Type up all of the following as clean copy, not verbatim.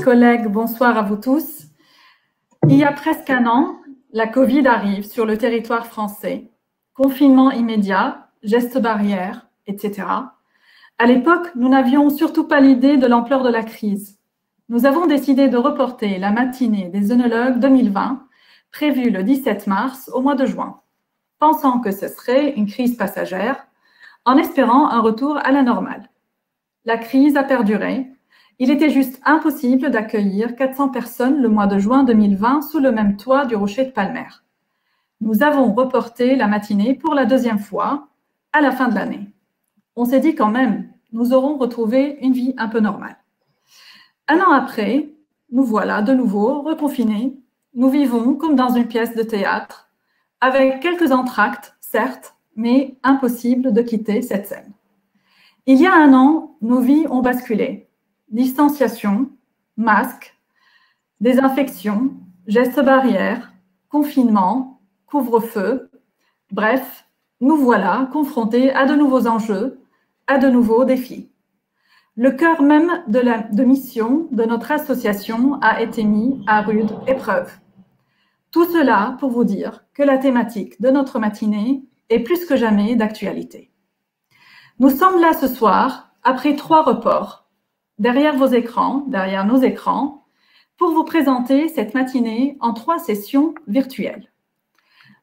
collègues, bonsoir à vous tous. Il y a presque un an, la Covid arrive sur le territoire français. Confinement immédiat, gestes barrières, etc. À l'époque, nous n'avions surtout pas l'idée de l'ampleur de la crise. Nous avons décidé de reporter la matinée des œnologues 2020, prévue le 17 mars au mois de juin, pensant que ce serait une crise passagère, en espérant un retour à la normale. La crise a perduré. Il était juste impossible d'accueillir 400 personnes le mois de juin 2020 sous le même toit du Rocher de Palmer. Nous avons reporté la matinée pour la deuxième fois, à la fin de l'année. On s'est dit quand même, nous aurons retrouvé une vie un peu normale. Un an après, nous voilà de nouveau reconfinés. Nous vivons comme dans une pièce de théâtre, avec quelques entr'actes, certes, mais impossible de quitter cette scène. Il y a un an, nos vies ont basculé. Distanciation, masques, désinfection, gestes barrières, confinement, couvre-feu. Bref, nous voilà confrontés à de nouveaux enjeux, à de nouveaux défis. Le cœur même de mission de notre association a été mis à rude épreuve. Tout cela pour vous dire que la thématique de notre matinée est plus que jamais d'actualité. Nous sommes là ce soir, après 3 reports, derrière nos écrans, pour vous présenter cette matinée en 3 sessions virtuelles.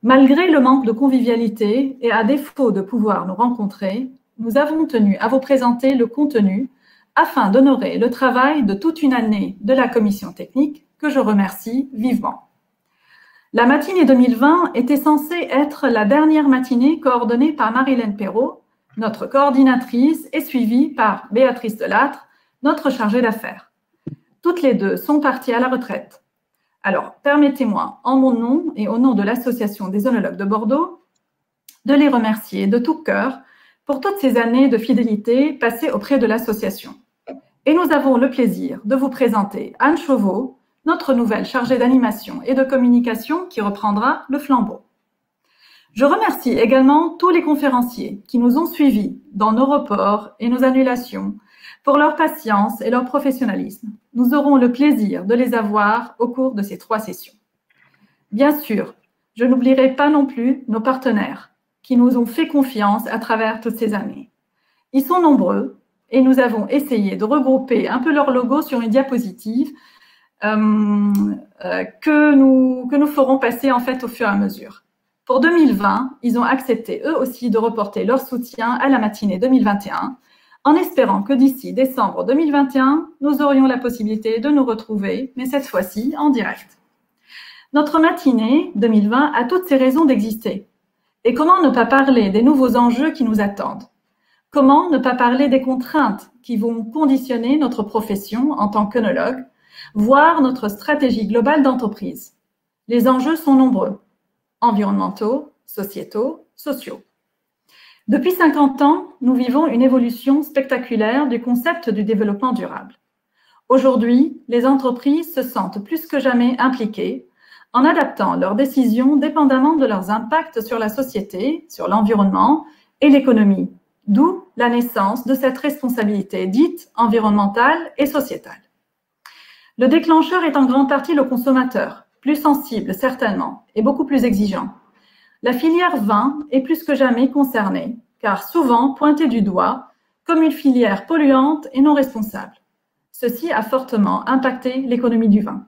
Malgré le manque de convivialité et à défaut de pouvoir nous rencontrer, nous avons tenu à vous présenter le contenu afin d'honorer le travail de toute une année de la commission technique que je remercie vivement. La matinée 2020 était censée être la dernière matinée coordonnée par Marilène Perrault, notre coordinatrice, et suivie par Béatrice Delattre, notre chargée d'affaires. Toutes les deux sont parties à la retraite. Alors, permettez-moi, en mon nom et au nom de l'Association des œnologues de Bordeaux, de les remercier de tout cœur pour toutes ces années de fidélité passées auprès de l'association. Et nous avons le plaisir de vous présenter Anne Chauveau, notre nouvelle chargée d'animation et de communication qui reprendra le flambeau. Je remercie également tous les conférenciers qui nous ont suivis dans nos reports et nos annulations pour leur patience et leur professionnalisme. Nous aurons le plaisir de les avoir au cours de ces 3 sessions. Bien sûr, je n'oublierai pas non plus nos partenaires qui nous ont fait confiance à travers toutes ces années. Ils sont nombreux et nous avons essayé de regrouper un peu leur logo sur une diapositive que nous ferons passer en fait au fur et à mesure. Pour 2020, ils ont accepté eux aussi de reporter leur soutien à la matinée 2021, en espérant que d'ici décembre 2021, nous aurions la possibilité de nous retrouver, mais cette fois-ci en direct. Notre matinée 2020 a toutes ses raisons d'exister. Et comment ne pas parler des nouveaux enjeux qui nous attendent? Comment ne pas parler des contraintes qui vont conditionner notre profession en tant qu'œnologue, voire notre stratégie globale d'entreprise? Les enjeux sont nombreux, environnementaux, sociétaux, sociaux. Depuis 50 ans, nous vivons une évolution spectaculaire du concept du développement durable. Aujourd'hui, les entreprises se sentent plus que jamais impliquées en adaptant leurs décisions dépendamment de leurs impacts sur la société, sur l'environnement et l'économie, d'où la naissance de cette responsabilité dite environnementale et sociétale. Le déclencheur est en grande partie le consommateur, plus sensible certainement et beaucoup plus exigeant. La filière vin est plus que jamais concernée, car souvent pointée du doigt comme une filière polluante et non responsable. Ceci a fortement impacté l'économie du vin.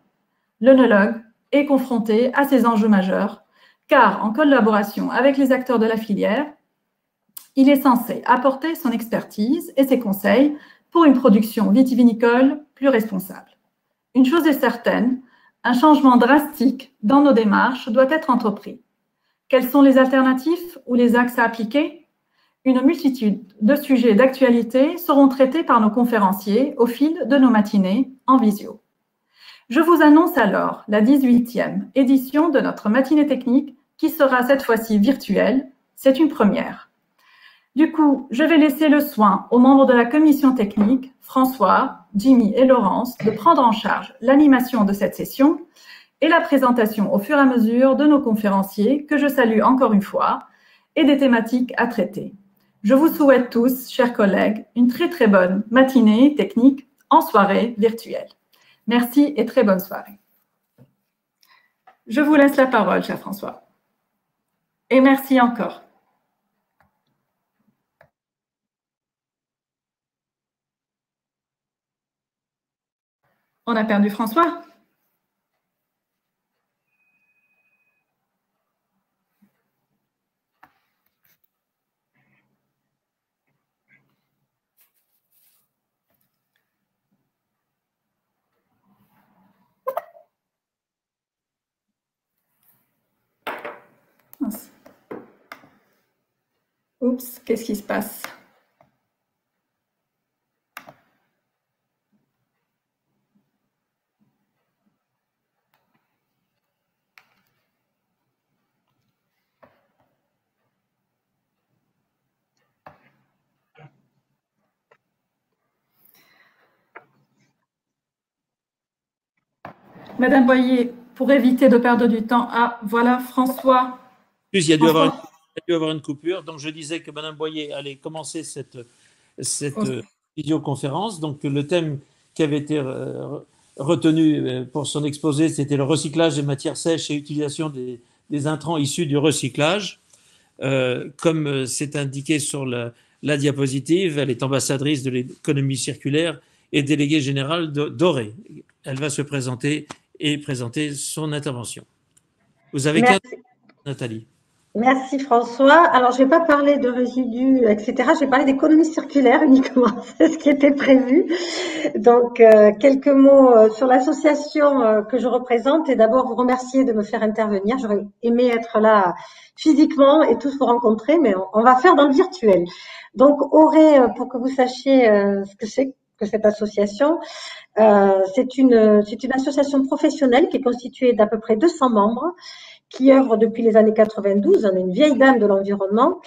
L'œnologue est confronté à ces enjeux majeurs, car en collaboration avec les acteurs de la filière, il est censé apporter son expertise et ses conseils pour une production vitivinicole plus responsable. Une chose est certaine, un changement drastique dans nos démarches doit être entrepris. Quels sont les alternatives ou les axes à appliquer? Une multitude de sujets d'actualité seront traités par nos conférenciers au fil de nos matinées en visio. Je vous annonce alors la 18e édition de notre matinée technique qui sera cette fois-ci virtuelle. C'est une première. Du coup, je vais laisser le soin aux membres de la commission technique, François, Jimmy et Laurence, de prendre en charge l'animation de cette session et la présentation au fur et à mesure de nos conférenciers, que je salue encore une fois, et des thématiques à traiter. Je vous souhaite tous, chers collègues, une très bonne matinée technique en soirée virtuelle. Merci et très bonne soirée. Je vous laisse la parole, cher François. Et merci encore. On a perdu François? Oups, qu'est-ce qui se passe? Madame Boyer, pour éviter de perdre du temps, ah, voilà, François. Plus, il y a dû avoir une coupure. Donc, je disais que Madame Boyer allait commencer cette visioconférence. Donc, le thème qui avait été retenu pour son exposé, c'était le recyclage des matières sèches et utilisation des intrants issus du recyclage. Comme c'est indiqué sur la diapositive, elle est ambassadrice de l'économie circulaire et déléguée générale d'Oré. Elle va se présenter et présenter son intervention. Vous avez 15 minutes, Nathalie. Merci François. Alors, je ne vais pas parler de résidus, etc. Je vais parler d'économie circulaire uniquement. C'est ce qui était prévu. Donc, quelques mots sur l'association que je représente et d'abord vous remercier de me faire intervenir. J'aurais aimé être là physiquement et tous vous rencontrer, mais on va faire dans le virtuel. Donc, Oré, pour que vous sachiez ce que c'est que cette association, c'est une association professionnelle qui est constituée d'à peu près 200 membres qui œuvre depuis les années 92, on est une vieille dame de l'environnement,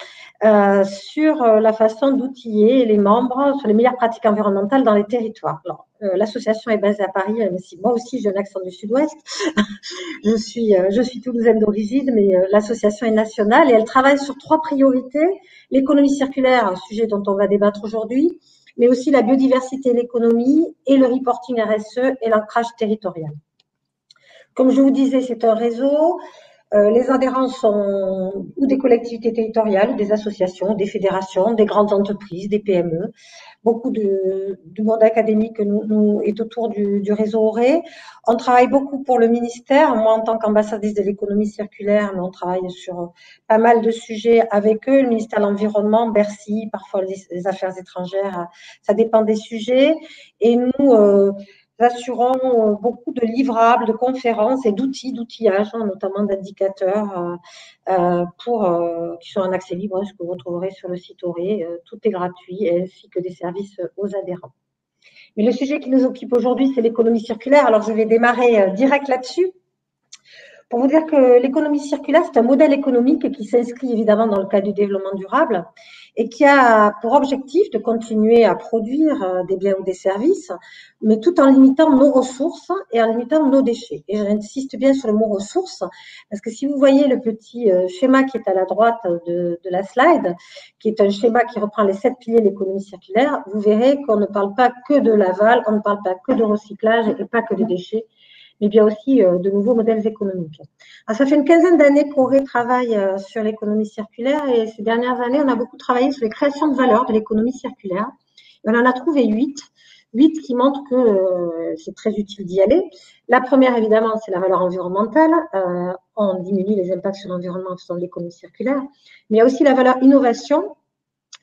sur la façon d'outiller les membres sur les meilleures pratiques environnementales dans les territoires. Alors, l'association est basée à Paris, même si moi aussi j'ai un accent du sud-ouest. je suis toulousaine d'origine, mais l'association est nationale et elle travaille sur 3 priorités. L'économie circulaire, un sujet dont on va débattre aujourd'hui, mais aussi la biodiversité et l'économie et le reporting RSE et l'ancrage territorial. Comme je vous disais, c'est un réseau. Les adhérents sont ou des collectivités territoriales, des associations, des fédérations, des grandes entreprises, des PME. Beaucoup du monde académique nous est autour du réseau Oré. On travaille beaucoup pour le ministère. Moi, en tant qu'ambassadrice de l'économie circulaire, on travaille sur pas mal de sujets avec eux. Le ministère de l'Environnement, Bercy, parfois les Affaires étrangères, ça dépend des sujets. Et nous assurons beaucoup de livrables, de conférences et d'outillage, notamment d'indicateurs qui sont en accès libre, ce que vous trouverez sur le site Oré. Tout est gratuit, ainsi que des services aux adhérents. Mais le sujet qui nous occupe aujourd'hui, c'est l'économie circulaire. Alors, je vais démarrer direct là-dessus. Pour vous dire que l'économie circulaire, c'est un modèle économique qui s'inscrit évidemment dans le cadre du développement durable et qui a pour objectif de continuer à produire des biens ou des services, mais tout en limitant nos ressources et en limitant nos déchets. Et j'insiste bien sur le mot ressources, parce que si vous voyez le petit schéma qui est à la droite de la slide, qui est un schéma qui reprend les 7 piliers de l'économie circulaire, vous verrez qu'on ne parle pas que de l'aval, on ne parle pas que de recyclage et pas que des déchets, mais bien aussi de nouveaux modèles économiques. Alors, ça fait une quinzaine d'années qu'Oré travaille sur l'économie circulaire et ces dernières années, on a beaucoup travaillé sur les créations de valeur de l'économie circulaire. Et on en a trouvé 8 qui montrent que c'est très utile d'y aller. La première, évidemment, c'est la valeur environnementale. On diminue les impacts sur l'environnement en faisant de l'économie circulaire. Mais il y a aussi la valeur innovation.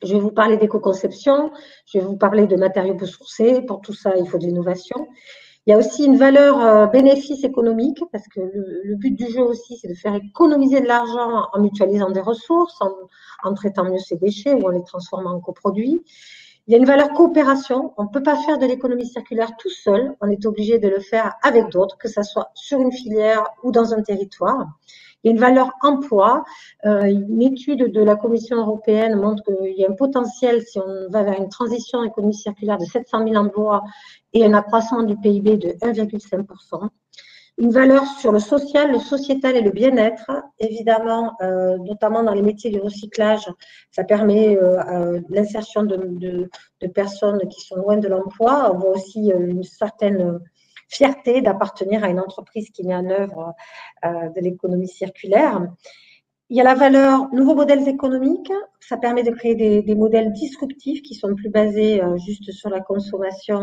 Je vais vous parler d'éco-conception, je vais vous parler de matériaux biosourcés. Pour tout ça, il faut de l'innovation. Il y a aussi une valeur bénéfice économique, parce que le but du jeu aussi, c'est de faire économiser de l'argent en mutualisant des ressources, en traitant mieux ces déchets ou en les transformant en coproduits. Il y a une valeur coopération. On ne peut pas faire de l'économie circulaire tout seul. On est obligé de le faire avec d'autres, que ce soit sur une filière ou dans un territoire. Il y a une valeur emploi. Une étude de la Commission européenne montre qu'il y a un potentiel, si on va vers une transition économie circulaire, de 700 000 emplois et un accroissement du PIB de 1,5%. Une valeur sur le social, le sociétal et le bien-être, évidemment, notamment dans les métiers du recyclage, ça permet l'insertion de personnes qui sont loin de l'emploi. On voit aussi une certaine fierté d'appartenir à une entreprise qui met en œuvre de l'économie circulaire. Il y a la valeur nouveaux modèles économiques. Ça permet de créer des modèles disruptifs qui sont plus basés juste sur la consommation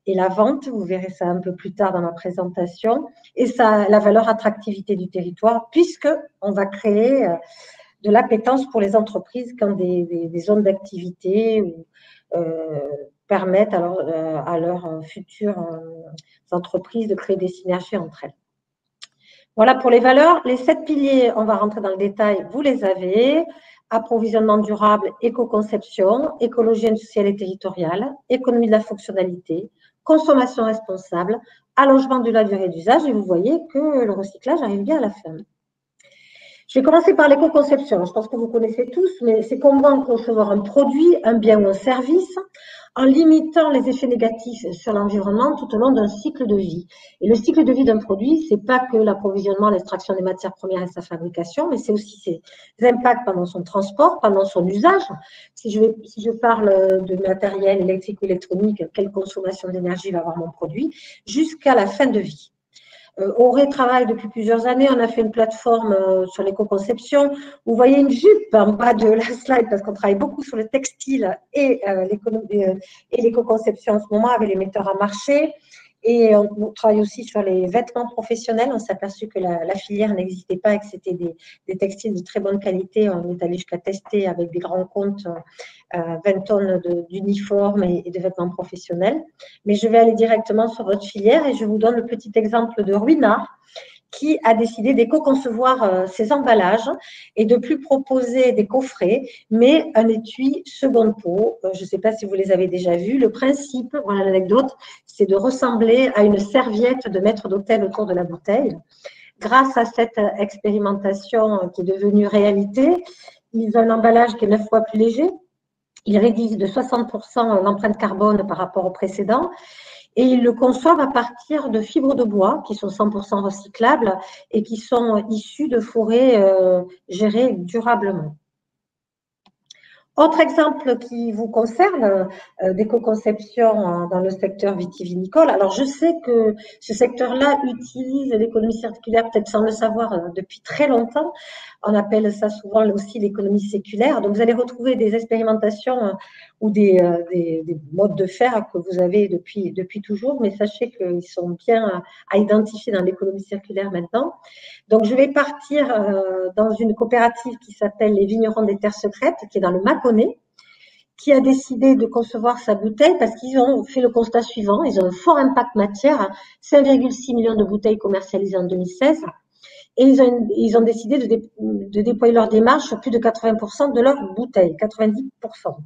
et la vente. Vous verrez ça un peu plus tard dans ma présentation. Et ça, la valeur attractivité du territoire, puisque on va créer de l'appétence pour les entreprises quand des zones d'activité permettent alors, à leurs futures entreprises de créer des synergies entre elles. Voilà pour les valeurs. Les 7 piliers, on va rentrer dans le détail, vous les avez. Approvisionnement durable, éco-conception, écologie industrielle et territoriale, économie de la fonctionnalité, consommation responsable, allongement de la durée d'usage. Et vous voyez que le recyclage arrive bien à la fin. Je vais commencer par l'éco-conception. Je pense que vous connaissez tous, mais c'est comment concevoir un produit, un bien ou un service en limitant les effets négatifs sur l'environnement tout au long d'un cycle de vie. Et le cycle de vie d'un produit, c'est pas que l'approvisionnement, l'extraction des matières premières et sa fabrication, mais c'est aussi ses impacts pendant son transport, pendant son usage. Si je parle de matériel électrique ou électronique, quelle consommation d'énergie va avoir mon produit, jusqu'à la fin de vie. Auré travaille depuis plusieurs années. On a fait une plateforme sur l'éco-conception. Vous voyez une jupe en bas de la slide parce qu'on travaille beaucoup sur le textile et l'éco-conception en ce moment avec les metteurs à marché. Et on travaille aussi sur les vêtements professionnels. On s'est aperçu que la filière n'existait pas et que c'était des textiles de très bonne qualité. On est allé jusqu'à tester avec des grands comptes 20 tonnes d'uniformes et de vêtements professionnels. Mais je vais aller directement sur votre filière et je vous donne le petit exemple de Ruinart qui a décidé d'éco-concevoir ses emballages et de plus proposer des coffrets, mais un étui seconde peau. Je ne sais pas si vous les avez déjà vus. Le principe, voilà l'anecdote, c'est de ressembler à une serviette de maître d'hôtel autour de la bouteille. Grâce à cette expérimentation qui est devenue réalité, ils ont un emballage qui est 9 fois plus léger. Ils réduisent de 60% l'empreinte carbone par rapport au précédent. Et ils le conçoivent à partir de fibres de bois qui sont 100% recyclables et qui sont issues de forêts gérées durablement. Autre exemple qui vous concerne, d'éco-conception dans le secteur vitivinicole. Alors, je sais que ce secteur-là utilise l'économie circulaire, peut-être sans le savoir, depuis très longtemps. On appelle ça souvent aussi l'économie séculaire. Donc, vous allez retrouver des expérimentations ou des modes de faire que vous avez depuis toujours, mais sachez qu'ils sont bien à identifier dans l'économie circulaire maintenant. Donc, je vais partir dans une coopérative qui s'appelle les Vignerons des Terres Secrètes, qui est dans le Mâconnais, qui a décidé de concevoir sa bouteille parce qu'ils ont fait le constat suivant. Ils ont un fort impact matière, 5,6 millions de bouteilles commercialisées en 2016. Et ils ont décidé de déployer leur démarche sur plus de 80% de leurs bouteilles, 90%.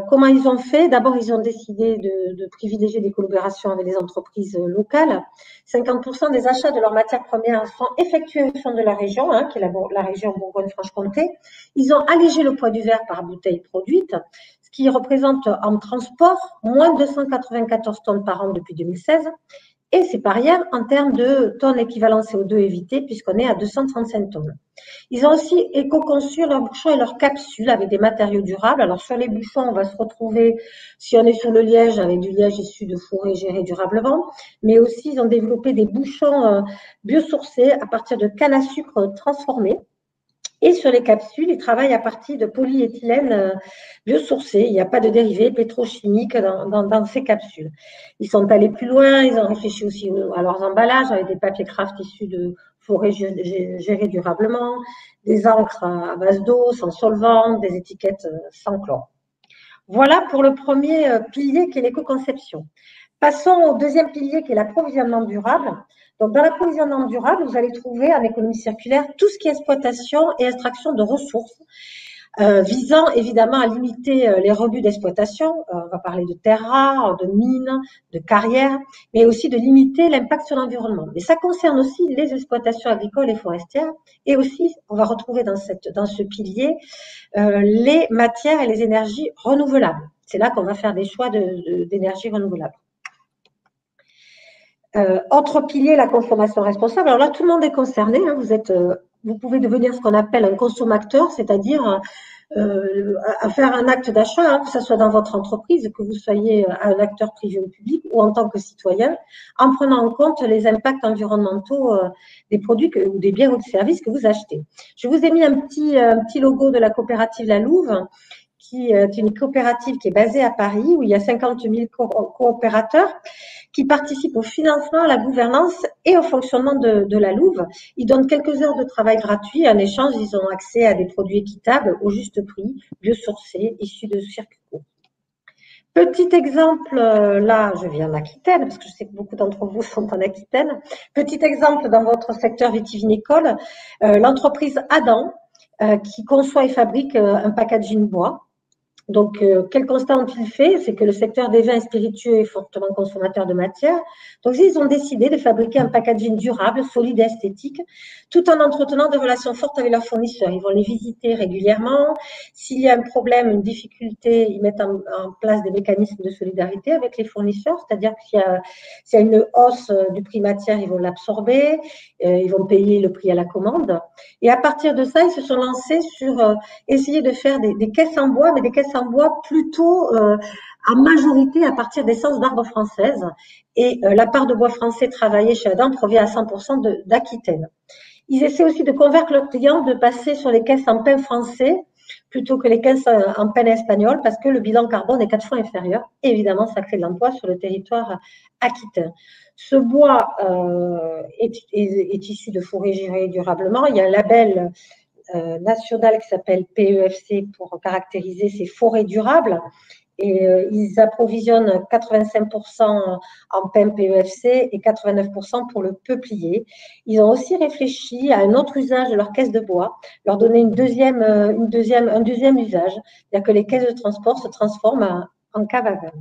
Comment ils ont fait? D'abord, ils ont décidé de privilégier des collaborations avec les entreprises locales. 50% des achats de leurs matières premières sont effectués au sein de la région, qui est la région Bourgogne-Franche-Comté. Ils ont allégé le poids du verre par bouteille produite, ce qui représente en transport moins de 294 tonnes par an depuis 2016. Et c'est par ailleurs en termes de tonnes équivalent CO2 évitées, puisqu'on est à 235 tonnes. Ils ont aussi éco-conçu leurs bouchons et leurs capsules avec des matériaux durables. Alors, sur les bouchons, on va se retrouver, si on est sur le liège, avec du liège issu de forêts gérées durablement. Mais aussi, ils ont développé des bouchons biosourcés à partir de canne à sucre transformée. Et sur les capsules, ils travaillent à partir de polyéthylène biosourcé. Il n'y a pas de dérivés pétrochimiques dans ces capsules. Ils sont allés plus loin, ils ont réfléchi aussi à leurs emballages avec des papiers craft issus de forêts gérées durablement, des encres à base d'eau, sans solvant, des étiquettes sans chlore. Voilà pour le premier pilier qui est l'éco-conception. Passons au deuxième pilier qui est l'approvisionnement durable. Donc, dans l'approvisionnement durable, vous allez trouver en économie circulaire tout ce qui est exploitation et extraction de ressources, visant évidemment à limiter les rebuts d'exploitation. On va parler de terres rares, de mines, de carrières, mais aussi de limiter l'impact sur l'environnement. Mais ça concerne aussi les exploitations agricoles et forestières. Et aussi, on va retrouver dans ce pilier les matières et les énergies renouvelables. C'est là qu'on va faire des choix d'énergie renouvelable. Autre pilier, la consommation responsable. Alors là, tout le monde est concerné. Vous pouvez devenir ce qu'on appelle un consommateur, c'est-à-dire à faire un acte d'achat, hein, que ce soit dans votre entreprise, que vous soyez un acteur privé ou public ou en tant que citoyen, en prenant en compte les impacts environnementaux des produits ou des biens ou des services que vous achetez. Je vous ai mis un petit logo de la coopérative La Louve, qui est une coopérative qui est basée à Paris, où il y a 50 000 coopérateurs qui participent au financement, à la gouvernance et au fonctionnement de la Louve. Ils donnent quelques heures de travail gratuit. En échange, ils ont accès à des produits équitables, au juste prix, biosourcés, issus de circuits courts. Petit exemple, là, je viens d'Aquitaine, parce que je sais que beaucoup d'entre vous sont en Aquitaine. Petit exemple dans votre secteur vitivinicole, l'entreprise Adam, qui conçoit et fabrique un packaging bois. Donc, quel constat ont-ils fait? C'est que le secteur des vins et spiritueux est fortement consommateur de matière. Donc, ils ont décidé de fabriquer un packaging durable, solide et esthétique, tout en entretenant des relations fortes avec leurs fournisseurs. Ils vont les visiter régulièrement. S'il y a un problème, une difficulté, ils mettent en place des mécanismes de solidarité avec les fournisseurs, c'est-à-dire s'il y a une hausse du prix matière, ils vont l'absorber, ils vont payer le prix à la commande. Et à partir de ça, ils se sont lancés sur essayer de faire des caisses en bois, mais des caisses en bois plutôt en majorité à partir d'essences d'arbres françaises. Et la part de bois français travaillé chez Adam provient à 100% d'Aquitaine. Ils essaient aussi de convaincre leurs clients de passer sur les caisses en pain français plutôt que les caisses en pain espagnol parce que le bilan carbone est 4 fois inférieur. Et évidemment, ça crée de l'emploi sur le territoire aquitain. Ce bois est issu de forêts gérées durablement. Il y a un label national qui s'appelle PEFC pour caractériser ces forêts durables. Et ils approvisionnent 85% en PEM PEFC et 89% pour le peuplier. Ils ont aussi réfléchi à un autre usage de leurs caisses de bois, leur donner un deuxième usage, c'est-à-dire que les caisses de transport se transforment en cave à vin.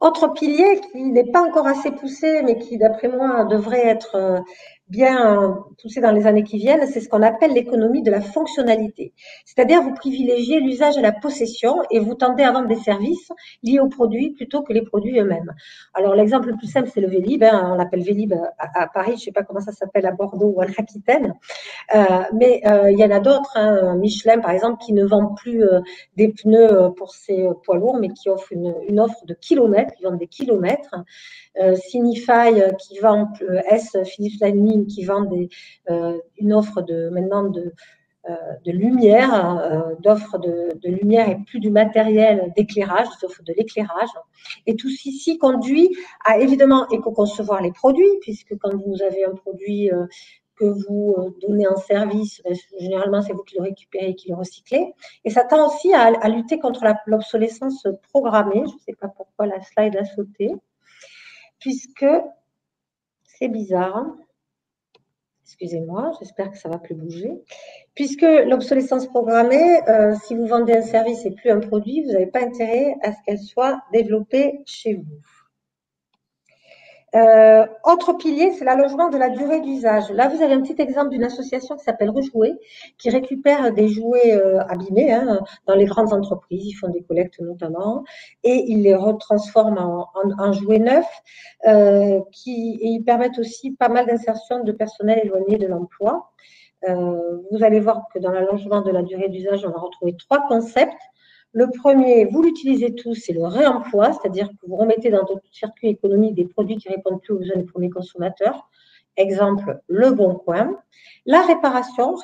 Autre pilier qui n'est pas encore assez poussé, mais qui, d'après moi, devrait être bien poussé dans les années qui viennent, c'est ce qu'on appelle l'économie de la fonctionnalité. C'est-à-dire, vous privilégiez l'usage et la possession et vous tendez à vendre des services liés aux produits plutôt que les produits eux-mêmes. Alors, l'exemple le plus simple, c'est le Vélib. On l'appelle Vélib à Paris, je ne sais pas comment ça s'appelle à Bordeaux ou à l'Aquitaine. Mais il y en a d'autres, hein. Michelin, par exemple, qui ne vend plus des pneus pour ses poids lourds, mais qui offre une offre de kilomètres, ils vendent des kilomètres. Signify qui vend Philips Lighting qui vend une offre maintenant de lumière, d'offres de lumière et plus du matériel d'éclairage, sauf de l'éclairage. Et tout ceci conduit à évidemment éco-concevoir les produits, puisque quand vous avez un produit que vous donnez en service, généralement c'est vous qui le récupérez et qui le recyclez. Et ça tend aussi à lutter contre l'obsolescence programmée. Je ne sais pas pourquoi la slide a sauté, puisque c'est bizarre. Excusez-moi, j'espère que ça ne va plus bouger. Puisque l'obsolescence programmée, si vous vendez un service et plus un produit, vous n'avez pas intérêt à ce qu'elle soit développée chez vous. Autre pilier, c'est l'allongement de la durée d'usage. Là, vous avez un petit exemple d'une association qui s'appelle Rejouer, qui récupère des jouets abîmés dans les grandes entreprises. Ils font des collectes notamment, et ils les retransforment en jouets neufs, et ils permettent aussi pas mal d'insertion de personnel éloigné de l'emploi. Vous allez voir que dans l'allongement de la durée d'usage, on va retrouver 3 concepts. Le premier, vous l'utilisez tous, c'est le réemploi, c'est-à-dire que vous remettez dans votre circuit économique des produits qui ne répondent plus aux besoins des premiers consommateurs. Exemple, le Bon Coin. La réparation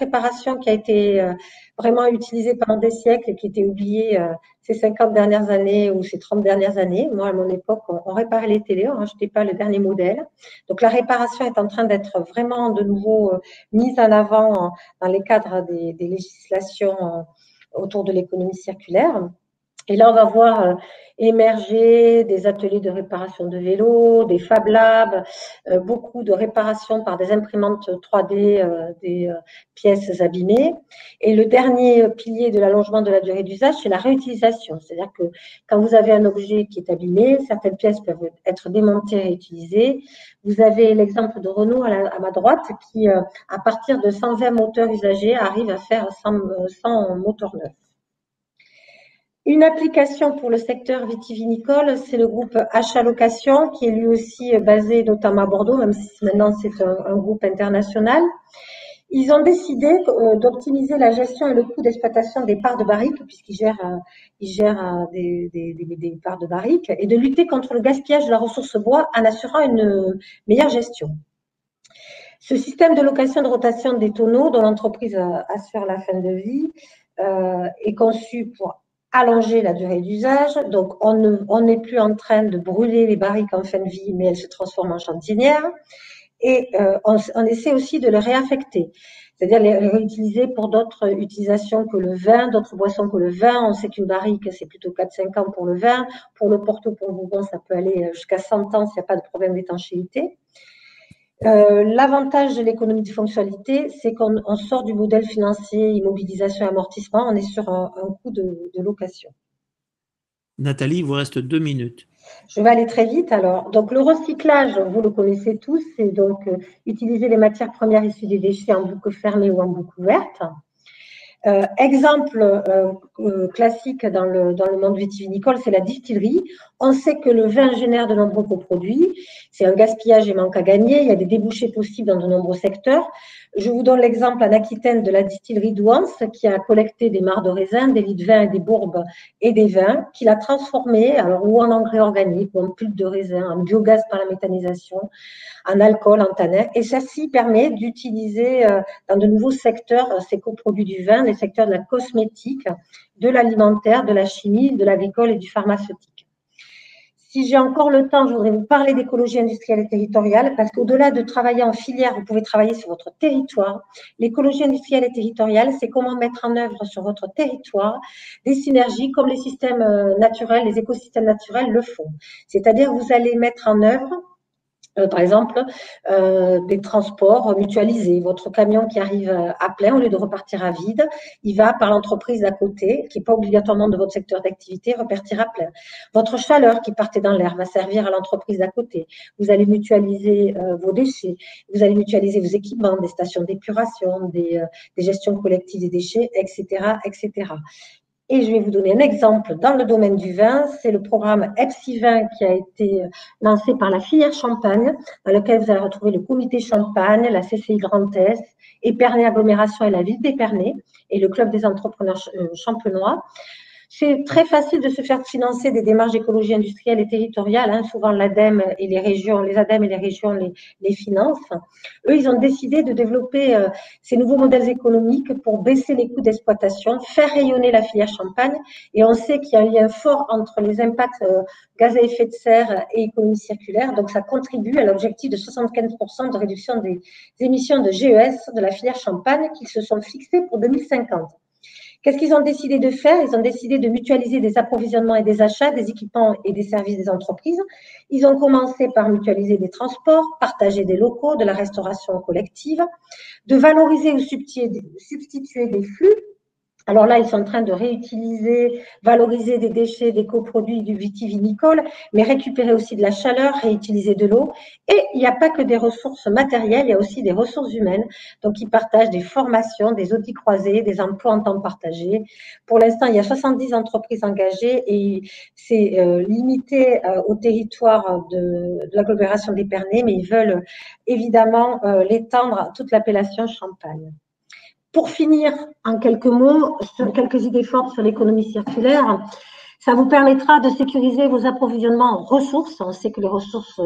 qui a été vraiment utilisée pendant des siècles et qui était oubliée ces 50 dernières années ou ces 30 dernières années. Moi, à mon époque, on réparait les télés, on ne rachetait pas le dernier modèle. Donc, la réparation est en train d'être vraiment de nouveau mise en avant dans les cadres des législations autour de l'économie circulaire. Et là, on va voir émerger des ateliers de réparation de vélos, des Fab Labs, beaucoup de réparations par des imprimantes 3D des pièces abîmées. Et le dernier pilier de l'allongement de la durée d'usage, c'est la réutilisation. C'est-à-dire que quand vous avez un objet qui est abîmé, certaines pièces peuvent être démontées et réutilisées. Vous avez l'exemple de Renault à ma droite qui, à partir de 120 moteurs usagés, arrive à faire 100 moteurs neufs. Une application pour le secteur vitivinicole, c'est le groupe Achat Location, qui est lui aussi basé notamment à Bordeaux, même si maintenant c'est un groupe international. Ils ont décidé d'optimiser la gestion et le coût d'exploitation des parts de barriques, puisqu'ils gèrent des parts de barriques, et de lutter contre le gaspillage de la ressource bois en assurant une meilleure gestion. Ce système de location de rotation des tonneaux dont l'entreprise assure la fin de vie est conçu pour allonger la durée d'usage. Donc, on n'est plus en train de brûler les barriques en fin de vie, mais elles se transforment en chantinières. Et on essaie aussi de les réaffecter, c'est-à-dire les réutiliser pour d'autres utilisations que le vin, d'autres boissons que le vin. On sait qu'une barrique, c'est plutôt 4-5 ans pour le vin. Pour le Porto, pour le Bourbon, ça peut aller jusqu'à 100 ans s'il n'y a pas de problème d'étanchéité. L'avantage de l'économie de fonctionnalité, c'est qu'on sort du modèle financier, immobilisation et amortissement, on est sur un coût de location. Nathalie, il vous reste 2 minutes. Je vais aller très vite alors. Donc le recyclage, vous le connaissez tous, c'est donc utiliser les matières premières issues des déchets en boucle fermée ou en boucle ouverte. Exemple classique dans le monde vitivinicole, c'est la distillerie. On sait que le vin génère de nombreux coproduits. C'est un gaspillage et manque à gagner. Il y a des débouchés possibles dans de nombreux secteurs. Je vous donne l'exemple en Aquitaine de la distillerie d'Ouance qui a collecté des mares de raisin, des lits de vin et des bourbes et des vins, qui l'a transformé alors, ou en engrais organique, ou en pulpe de raisin, en biogaz par la méthanisation, en alcool, en tanin. Et ceci permet d'utiliser dans de nouveaux secteurs ces coproduits du vin, les secteurs de la cosmétique, de l'alimentaire, de la chimie, de l'agricole et du pharmaceutique. Si j'ai encore le temps, je voudrais vous parler d'écologie industrielle et territoriale, parce qu'au-delà de travailler en filière, vous pouvez travailler sur votre territoire. L'écologie industrielle et territoriale, c'est comment mettre en œuvre sur votre territoire des synergies comme les systèmes naturels, les écosystèmes naturels le font. C'est-à-dire, vous allez mettre en œuvre par exemple, des transports mutualisés. Votre camion qui arrive à plein, au lieu de repartir à vide, il va par l'entreprise d'à côté, qui n'est pas obligatoirement de votre secteur d'activité, repartir à plein. Votre chaleur qui partait dans l'air va servir à l'entreprise d'à côté. Vous allez mutualiser vos déchets, vous allez mutualiser vos équipements, des stations d'épuration, des gestions collectives des déchets, etc., etc. Et je vais vous donner un exemple dans le domaine du vin. C'est le programme EPSI Vin qui a été lancé par la filière Champagne, dans lequel vous allez retrouver le comité Champagne, la CCI Grand Est, Épernay Agglomération et la ville d'Épernay, et le club des entrepreneurs champenois. C'est très facile de se faire financer des démarches d'écologie industrielle et territoriale. Hein. Souvent, l'ADEME et les régions, les ADEME et les régions les financent. Eux, ils ont décidé de développer ces nouveaux modèles économiques pour baisser les coûts d'exploitation, faire rayonner la filière champagne. Et on sait qu'il y a un lien fort entre les impacts gaz à effet de serre et économie circulaire. Donc, ça contribue à l'objectif de 75% de réduction des émissions de GES de la filière champagne qu'ils se sont fixés pour 2050. Qu'est-ce qu'ils ont décidé de faire? Ils ont décidé de mutualiser des approvisionnements et des achats, des équipements et des services des entreprises. Ils ont commencé par mutualiser des transports, partager des locaux, de la restauration collective, de valoriser ou substituer des flux. Alors là, ils sont en train de réutiliser, valoriser des déchets, des coproduits du vitivinicole, mais récupérer aussi de la chaleur, réutiliser de l'eau. Et il n'y a pas que des ressources matérielles, il y a aussi des ressources humaines. Donc, ils partagent des formations, des outils croisés, des emplois en temps partagé. Pour l'instant, il y a 70 entreprises engagées et c'est limité au territoire de l'agglomération d'Épernay, mais ils veulent évidemment l'étendre à toute l'appellation Champagne. Pour finir, en quelques mots, sur quelques idées fortes sur l'économie circulaire, ça vous permettra de sécuriser vos approvisionnements en ressources. On sait que les ressources,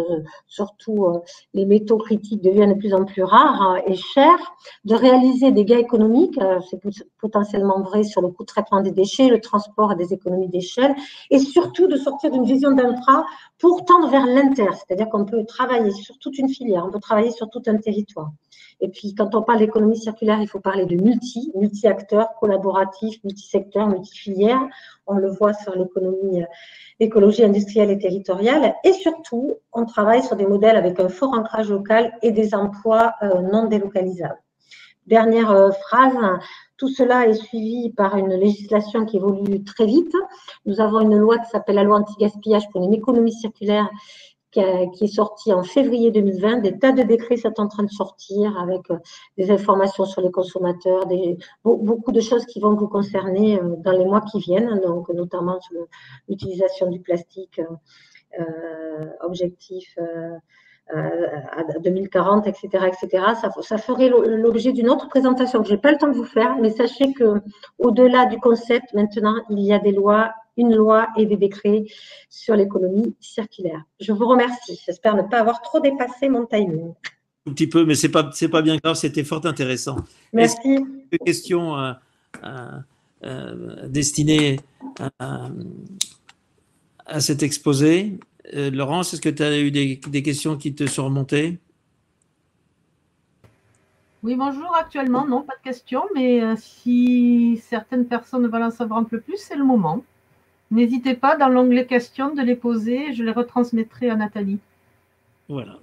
surtout les métaux critiques, deviennent de plus en plus rares et chers. De réaliser des gains économiques, c'est potentiellement vrai sur le coût de traitement des déchets, le transport et des économies d'échelle. Et surtout de sortir d'une vision d'infra pour tendre vers l'inter. C'est-à-dire qu'on peut travailler sur toute une filière, on peut travailler sur tout un territoire. Et puis, quand on parle d'économie circulaire, il faut parler de multi-acteurs, collaboratifs, multi-secteurs, multi-filières. On le voit sur l'écologie industrielle et territoriale. Et surtout, on travaille sur des modèles avec un fort ancrage local et des emplois non délocalisables. Dernière phrase, tout cela est suivi par une législation qui évolue très vite. Nous avons une loi qui s'appelle la loi anti-gaspillage pour une économie circulaire qui est sorti en février 2020. Des tas de décrets sont en train de sortir avec des informations sur les consommateurs, beaucoup de choses qui vont vous concerner dans les mois qui viennent, donc notamment sur l'utilisation du plastique, objectif à 2040, etc., etc. Ça ferait l'objet d'une autre présentation que je n'ai pas le temps de vous faire, mais sachez que au-delà du concept, maintenant, il y a des lois, une loi et des décrets sur l'économie circulaire. Je vous remercie. J'espère ne pas avoir trop dépassé mon timing. Un petit peu, mais c'est pas bien grave, c'était fort intéressant. Est-ce qu'il y Merci. a des questions destinées à cet exposé? Laurence, est-ce que tu as eu des questions qui te sont remontées? Oui, bonjour. Actuellement, non, pas de questions, mais si certaines personnes veulent en savoir un peu plus, c'est le moment. N'hésitez pas, dans l'onglet questions, de les poser. Je les retransmettrai à Nathalie. Voilà.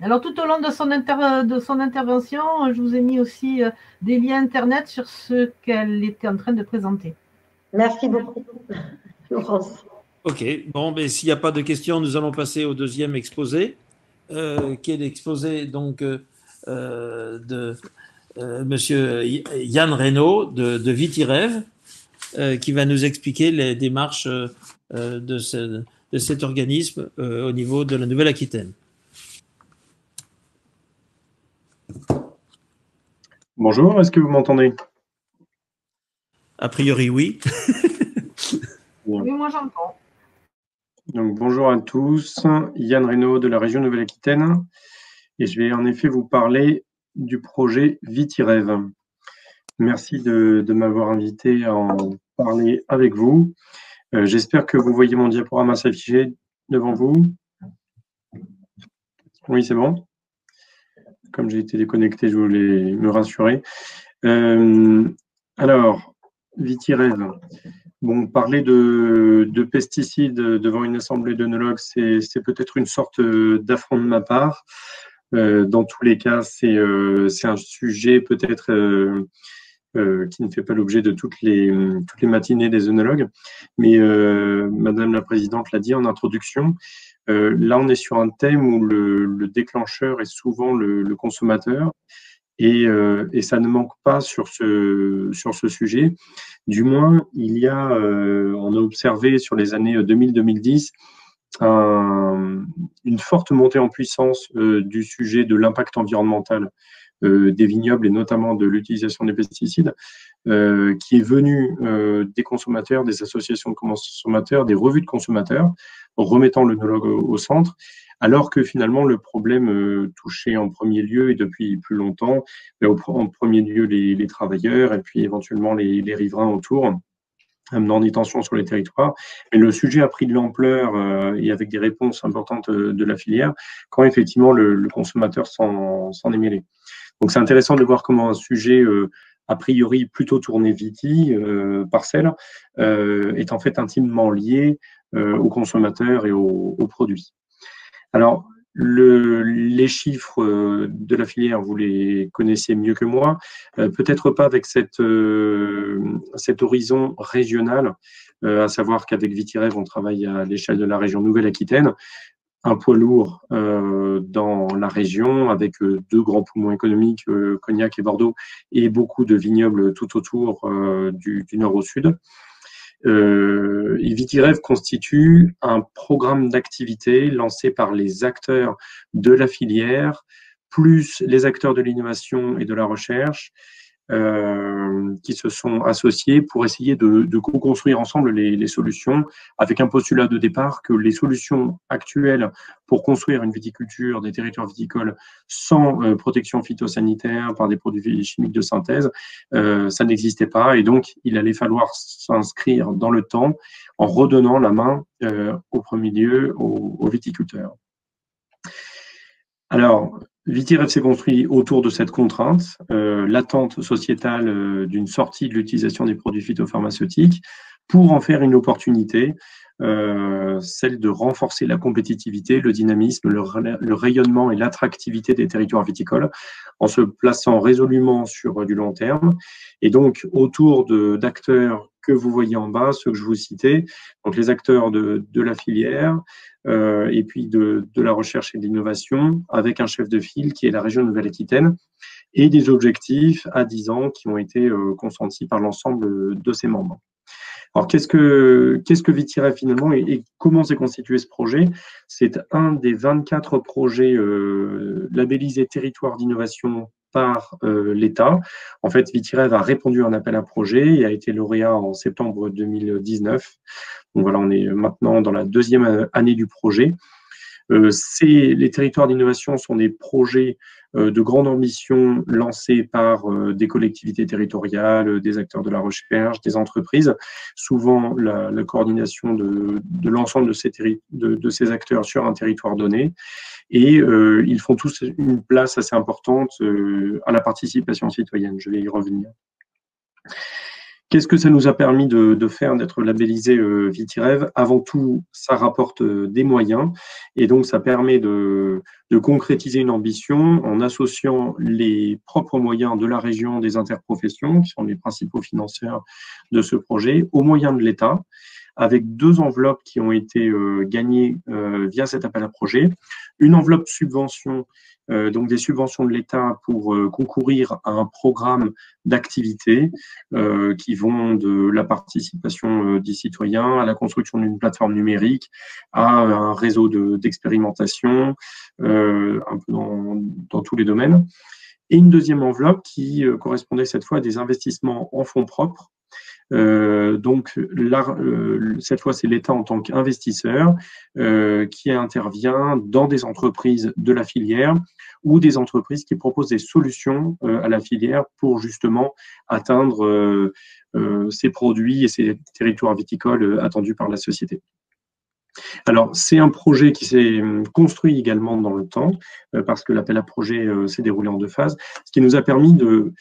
Alors, tout au long de son intervention, je vous ai mis aussi des liens Internet sur ce qu'elle était en train de présenter. Merci beaucoup, Laurence. Ok, bon, mais s'il n'y a pas de questions, nous allons passer au deuxième exposé, qui est l'exposé donc de Monsieur Yann Reynaud de Vitirev, qui va nous expliquer les démarches de cet organisme au niveau de la Nouvelle-Aquitaine. Bonjour, est-ce que vous m'entendez? A priori, oui. Oui, moi j'entends. Donc, bonjour à tous, Yann Reynaud de la région Nouvelle-Aquitaine, et je vais en effet vous parler du projet Vitirev. Merci de m'avoir invité à en parler avec vous. J'espère que vous voyez mon diaporama s'afficher devant vous. Oui, c'est bon. Comme j'ai été déconnecté, je voulais me rassurer. Alors, Vitirev. Bon, parler de pesticides devant une assemblée d'œnologues, c'est peut-être une sorte d'affront de ma part. Dans tous les cas, c'est un sujet peut-être qui ne fait pas l'objet de toutes les matinées des œnologues. Mais Madame la Présidente l'a dit en introduction, là on est sur un thème où le déclencheur est souvent le consommateur. Et ça ne manque pas sur ce sujet. Du moins, on a observé sur les années 2000-2010 une forte montée en puissance du sujet de l'impact environnemental des vignobles et notamment de l'utilisation des pesticides, qui est venu des consommateurs, des associations de consommateurs, des revues de consommateurs, remettant l'œnologue au centre. Alors que finalement, le problème touchait en premier lieu et depuis plus longtemps, en premier lieu les travailleurs et puis éventuellement les riverains autour, amenant des tensions sur les territoires. Mais le sujet a pris de l'ampleur et avec des réponses importantes de la filière quand effectivement le consommateur s'en est mêlé. Donc c'est intéressant de voir comment un sujet a priori plutôt tourné viti, parcelle, est en fait intimement lié aux consommateurs et aux produits. Alors, les chiffres de la filière, vous les connaissez mieux que moi, peut-être pas avec cet horizon régional, à savoir qu'avec Vitirev, on travaille à l'échelle de la région Nouvelle-Aquitaine, un poids lourd dans la région, avec deux grands poumons économiques, Cognac et Bordeaux, et beaucoup de vignobles tout autour du nord au sud. Vitirev constitue un programme d'activité lancé par les acteurs de la filière, plus les acteurs de l'innovation et de la recherche, qui se sont associés pour essayer de co-construire ensemble les solutions, avec un postulat de départ que les solutions actuelles pour construire une viticulture, des territoires viticoles sans protection phytosanitaire par des produits chimiques de synthèse, ça n'existait pas, et donc il allait falloir s'inscrire dans le temps en redonnant la main au premier lieu aux viticulteurs. Alors, Vitirev s'est construit autour de cette contrainte, l'attente sociétale d'une sortie de l'utilisation des produits phytopharmaceutiques pour en faire une opportunité, celle de renforcer la compétitivité, le dynamisme, le rayonnement et l'attractivité des territoires viticoles en se plaçant résolument sur du long terme. Et donc, autour d'acteurs que vous voyez en bas, ceux que je vous citais, donc les acteurs de la filière, et puis de la recherche et de l'innovation, avec un chef de file qui est la région Nouvelle-Aquitaine, et des objectifs à 10 ans qui ont été consentis par l'ensemble de ses membres. Alors, qu'est-ce que VITIREV finalement et comment s'est constitué ce projet? C'est un des 24 projets labellisés territoire d'innovation par l'État. En fait, VITIREV a répondu à un appel à projet et a été lauréat en septembre 2019. Donc voilà, on est maintenant dans la deuxième année du projet. Les territoires d'innovation sont des projets de grande ambition lancés par des collectivités territoriales, des acteurs de la recherche, des entreprises. Souvent, la coordination de l'ensemble de ces acteurs sur un territoire donné. Et ils font tous une place assez importante à la participation citoyenne. Je vais y revenir. Qu'est-ce que ça nous a permis de faire, d'être labellisé VITIREV? Avant tout, ça rapporte des moyens et donc ça permet de concrétiser une ambition en associant les propres moyens de la région, des interprofessions, qui sont les principaux financeurs de ce projet, aux moyens de l'État, avec 2 enveloppes qui ont été gagnées via cet appel à projet. Une enveloppe subvention, donc des subventions de l'État pour concourir à un programme d'activités qui vont de la participation des citoyens à la construction d'une plateforme numérique, à un réseau d'expérimentation, un peu dans tous les domaines. Et une deuxième enveloppe qui correspondait cette fois à des investissements en fonds propres. Donc là, cette fois, c'est l'État en tant qu'investisseur qui intervient dans des entreprises de la filière ou des entreprises qui proposent des solutions à la filière pour justement atteindre ces produits et ces territoires viticoles attendus par la société. Alors, c'est un projet qui s'est construit également dans le temps, parce que l'appel à projet s'est déroulé en 2 phases, ce qui nous a permis de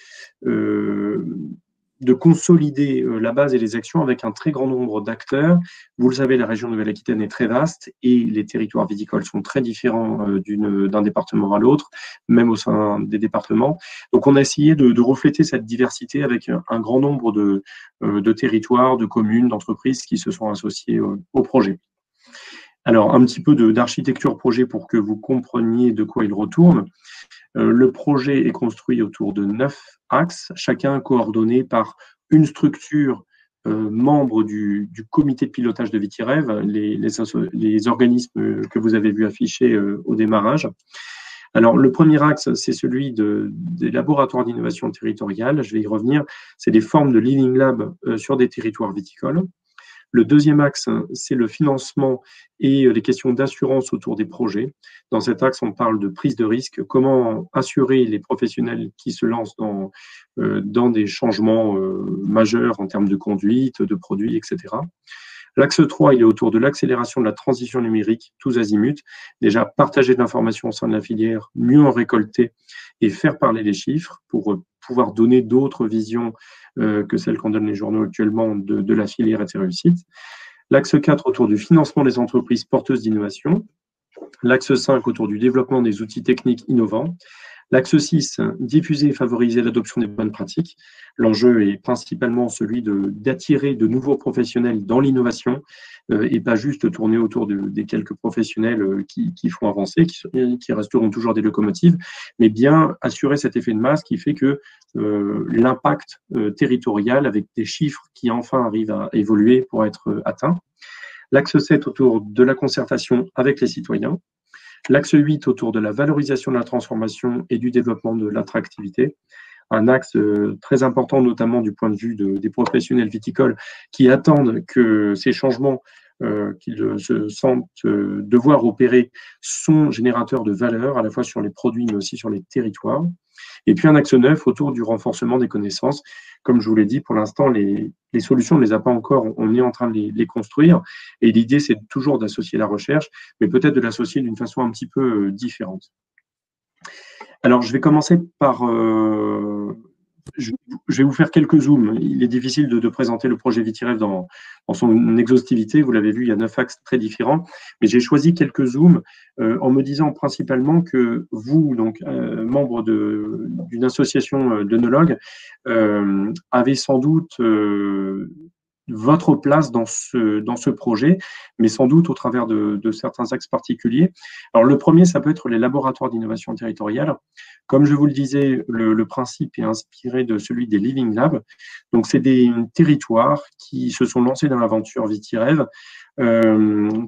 consolider la base et les actions avec un très grand nombre d'acteurs. Vous le savez, la région Nouvelle-Aquitaine est très vaste et les territoires viticoles sont très différents d'un département à l'autre, même au sein des départements. Donc, on a essayé de refléter cette diversité avec un grand nombre de territoires, de communes, d'entreprises qui se sont associés au projet. Alors, un petit peu d'architecture projet pour que vous compreniez de quoi il retourne. Le projet est construit autour de 9 axes, chacun coordonné par une structure membre du comité de pilotage de VITIREV, les organismes que vous avez vu afficher au démarrage. Alors, le premier axe, c'est celui des laboratoires d'innovation territoriale. Je vais y revenir. C'est des formes de Living Lab sur des territoires viticoles. Le deuxième axe, c'est le financement et les questions d'assurance autour des projets. Dans cet axe, on parle de prise de risque, comment assurer les professionnels qui se lancent dans des changements majeurs en termes de conduite, de produits, etc. L'axe 3, il est autour de l'accélération de la transition numérique, tous azimuts. Déjà, partager de l'information au sein de la filière, mieux en récolter et faire parler les chiffres pour pouvoir donner d'autres visions que celles qu'en donnent les journaux actuellement de la filière et de ses réussites. L'axe 4, autour du financement des entreprises porteuses d'innovation. L'axe 5, autour du développement des outils techniques innovants. L'axe 6, diffuser et favoriser l'adoption des bonnes pratiques. L'enjeu est principalement celui d'attirer de nouveaux professionnels dans l'innovation et pas juste tourner autour des quelques professionnels qui font avancer, qui resteront toujours des locomotives, mais bien assurer cet effet de masse qui fait que l'impact territorial avec des chiffres qui enfin arrivent à évoluer pour être atteints. L'axe 7, autour de la concertation avec les citoyens. L'axe 8, autour de la valorisation de la transformation et du développement de l'attractivité. Un axe très important, notamment du point de vue des professionnels viticoles qui attendent que ces changements qu'ils se sentent devoir opérer sont générateurs de valeur, à la fois sur les produits, mais aussi sur les territoires. Et puis un axe 9, autour du renforcement des connaissances. Comme je vous l'ai dit, pour l'instant, les solutions, on ne les a pas encore, on est en train de les construire. Et l'idée, c'est toujours d'associer la recherche, mais peut-être de l'associer d'une façon un petit peu différente. Alors, je vais commencer par... je vais vous faire quelques zooms. Il est difficile de présenter le projet VITIREV dans son exhaustivité. Vous l'avez vu, il y a 9 axes très différents. Mais j'ai choisi quelques zooms en me disant principalement que vous, donc membre d'une association d'œnologues, avez sans doute votre place dans ce projet, mais sans doute au travers de certains axes particuliers. Alors, le premier, ça peut être les laboratoires d'innovation territoriale. Comme je vous le disais, le principe est inspiré de celui des Living Labs. Donc, c'est des territoires qui se sont lancés dans l'aventure VitiRêve,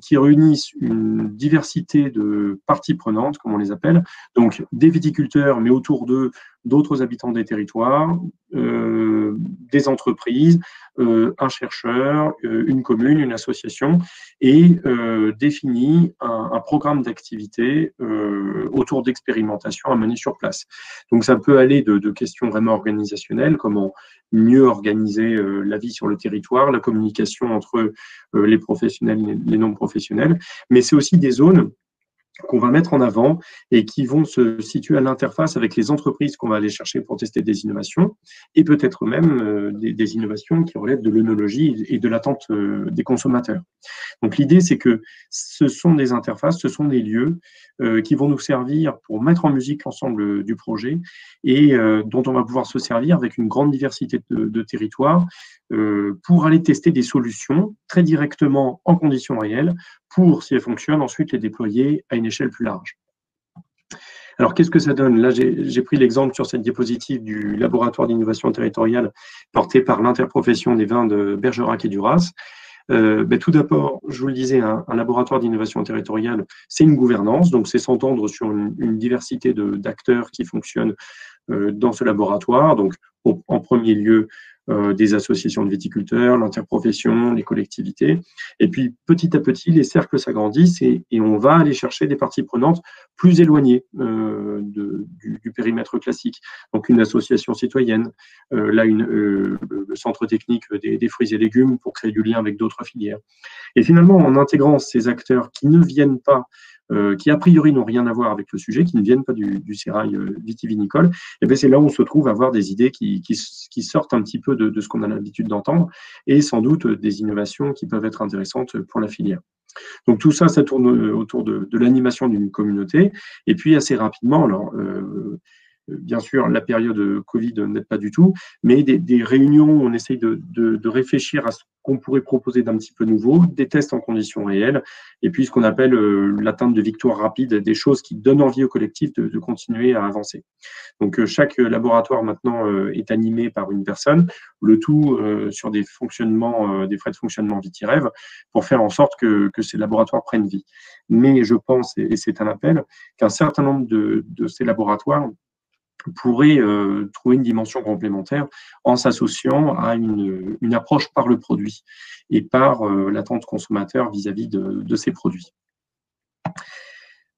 qui réunissent une diversité de parties prenantes, comme on les appelle, donc des viticulteurs, mais autour d'eux, d'autres habitants des territoires, des entreprises, un chercheur, une commune, une association, et définit un programme d'activité autour d'expérimentation à mener sur place. Donc ça peut aller de questions vraiment organisationnelles, comment mieux organiser la vie sur le territoire, la communication entre les professionnels et les non-professionnels, mais c'est aussi des zones qu'on va mettre en avant et qui vont se situer à l'interface avec les entreprises qu'on va aller chercher pour tester des innovations et peut-être même des innovations qui relèvent de l'œnologie et de l'attente des consommateurs. Donc l'idée, c'est que ce sont des interfaces, ce sont des lieux qui vont nous servir pour mettre en musique l'ensemble du projet et dont on va pouvoir se servir avec une grande diversité de territoires pour aller tester des solutions très directement en conditions réelles pour, si elles fonctionnent, ensuite les déployer à une échelle plus large. Alors, qu'est-ce que ça donne? Là, j'ai pris l'exemple sur cette diapositive du laboratoire d'innovation territoriale porté par l'interprofession des vins de Bergerac et Duras. Tout d'abord, je vous le disais, un laboratoire d'innovation territoriale, c'est une gouvernance, donc c'est s'entendre sur une diversité d'acteurs qui fonctionnent dans ce laboratoire. Donc, en premier lieu, des associations de viticulteurs, l'interprofession, les collectivités. Et puis, petit à petit, les cercles s'agrandissent et on va aller chercher des parties prenantes plus éloignées du périmètre classique. Donc, une association citoyenne, là, le centre technique des fruits et légumes pour créer du lien avec d'autres filières. Et finalement, en intégrant ces acteurs qui ne viennent pas qui a priori n'ont rien à voir avec le sujet, qui ne viennent pas du sérail vitivinicole, et bien c'est là où on se trouve à avoir des idées qui sortent un petit peu de ce qu'on a l'habitude d'entendre, et sans doute des innovations qui peuvent être intéressantes pour la filière. Donc tout ça, ça tourne autour de l'animation d'une communauté, et puis assez rapidement, alors bien sûr, la période Covid n'aide pas du tout, mais des réunions où on essaye de réfléchir à ce qu'on pourrait proposer d'un petit peu nouveau, des tests en conditions réelles, et puis ce qu'on appelle l'atteinte de victoires rapides, des choses qui donnent envie au collectif de continuer à avancer. Donc chaque laboratoire maintenant est animé par une personne, le tout sur des fonctionnements, des frais de fonctionnement VitiRêve, pour faire en sorte que ces laboratoires prennent vie. Mais je pense, et c'est un appel, qu'un certain nombre de ces laboratoires pourrait trouver une dimension complémentaire en s'associant à une approche par le produit et par l'attente consommateur vis-à-vis de ces produits.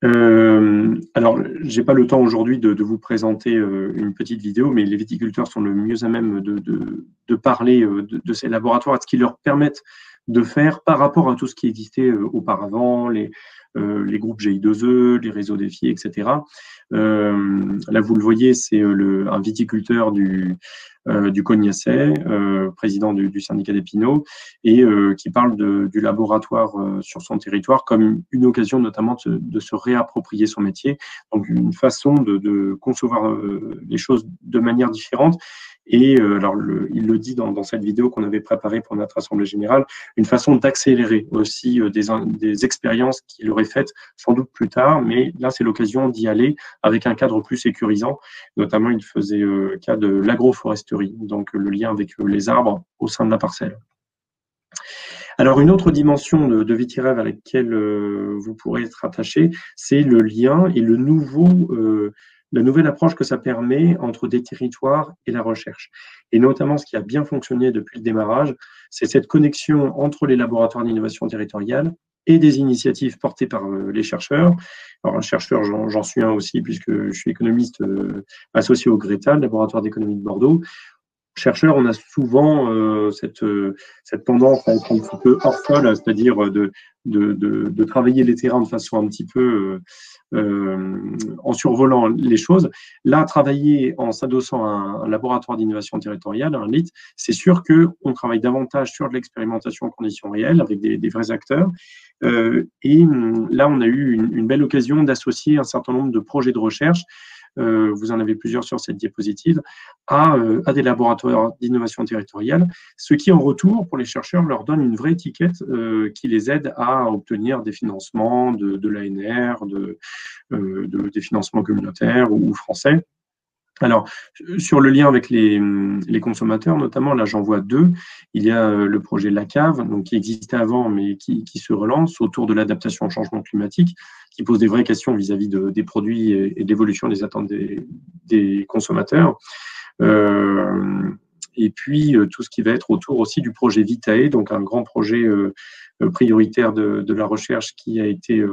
Alors, je n'ai pas le temps aujourd'hui de vous présenter une petite vidéo, mais les viticulteurs sont le mieux à même de parler de ces laboratoires, de ce qu'ils leur permettent de faire par rapport à tout ce qui existait auparavant, les groupes GI2E, les réseaux défis, etc. Là, vous le voyez, c'est un viticulteur du Cognacet, président du syndicat des Pinots, et qui parle du laboratoire sur son territoire comme une occasion notamment de se réapproprier son métier, donc une façon de concevoir les choses de manière différente. Et alors, il le dit dans cette vidéo qu'on avait préparée pour notre Assemblée générale, une façon d'accélérer aussi des expériences qu'il aurait faites sans doute plus tard, mais là, c'est l'occasion d'y aller avec un cadre plus sécurisant. Notamment, il faisait cas de l'agroforesterie, donc le lien avec les arbres au sein de la parcelle. Alors, une autre dimension de VitiRêve à laquelle vous pourrez être attaché, c'est le lien et la nouvelle approche que ça permet entre des territoires et la recherche. Et notamment, ce qui a bien fonctionné depuis le démarrage, c'est cette connexion entre les laboratoires d'innovation territoriale et des initiatives portées par les chercheurs. Alors, un chercheur, j'en suis un aussi, puisque je suis économiste associé au GRETA, le laboratoire d'économie de Bordeaux. Chercheurs, on a souvent cette tendance à être un petit peu hors sol, c'est-à-dire de travailler les terrains de façon un petit peu en survolant les choses. Là, travailler en s'adossant à un laboratoire d'innovation territoriale, un LIT, c'est sûr qu'on travaille davantage sur de l'expérimentation en conditions réelles avec des vrais acteurs. Et là, on a eu une belle occasion d'associer un certain nombre de projets de recherche vous en avez plusieurs sur cette diapositive, à des laboratoires d'innovation territoriale, ce qui en retour, pour les chercheurs, leur donne une vraie étiquette qui les aide à obtenir des financements de l'ANR, des financements communautaires ou français. Alors, sur le lien avec les consommateurs, notamment, là j'en vois deux. Il y a le projet La Cave, donc, qui existait avant, mais qui se relance autour de l'adaptation au changement climatique, qui pose des vraies questions vis-à-vis des produits et de l'évolution des attentes des consommateurs. Et puis, tout ce qui va être autour aussi du projet Vitae, donc un grand projet prioritaire de la recherche qui a été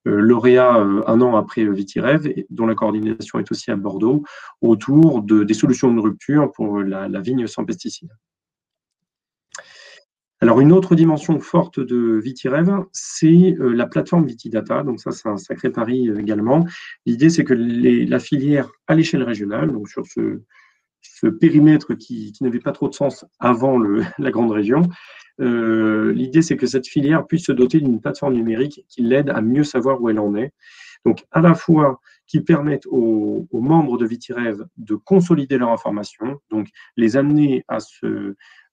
lauréat un an après VitiREV, dont la coordination est aussi à Bordeaux, autour des solutions de rupture pour la vigne sans pesticides. Alors, une autre dimension forte de VitiREV, c'est la plateforme Vitidata. Donc ça, c'est un sacré pari également. L'idée, c'est que la filière à l'échelle régionale, donc sur ce périmètre qui n'avait pas trop de sens avant la grande région, l'idée, c'est que cette filière puisse se doter d'une plateforme numérique qui l'aide à mieux savoir où elle en est. Donc, à la fois qui permettent aux membres de VitiREV de consolider leur information, donc les amener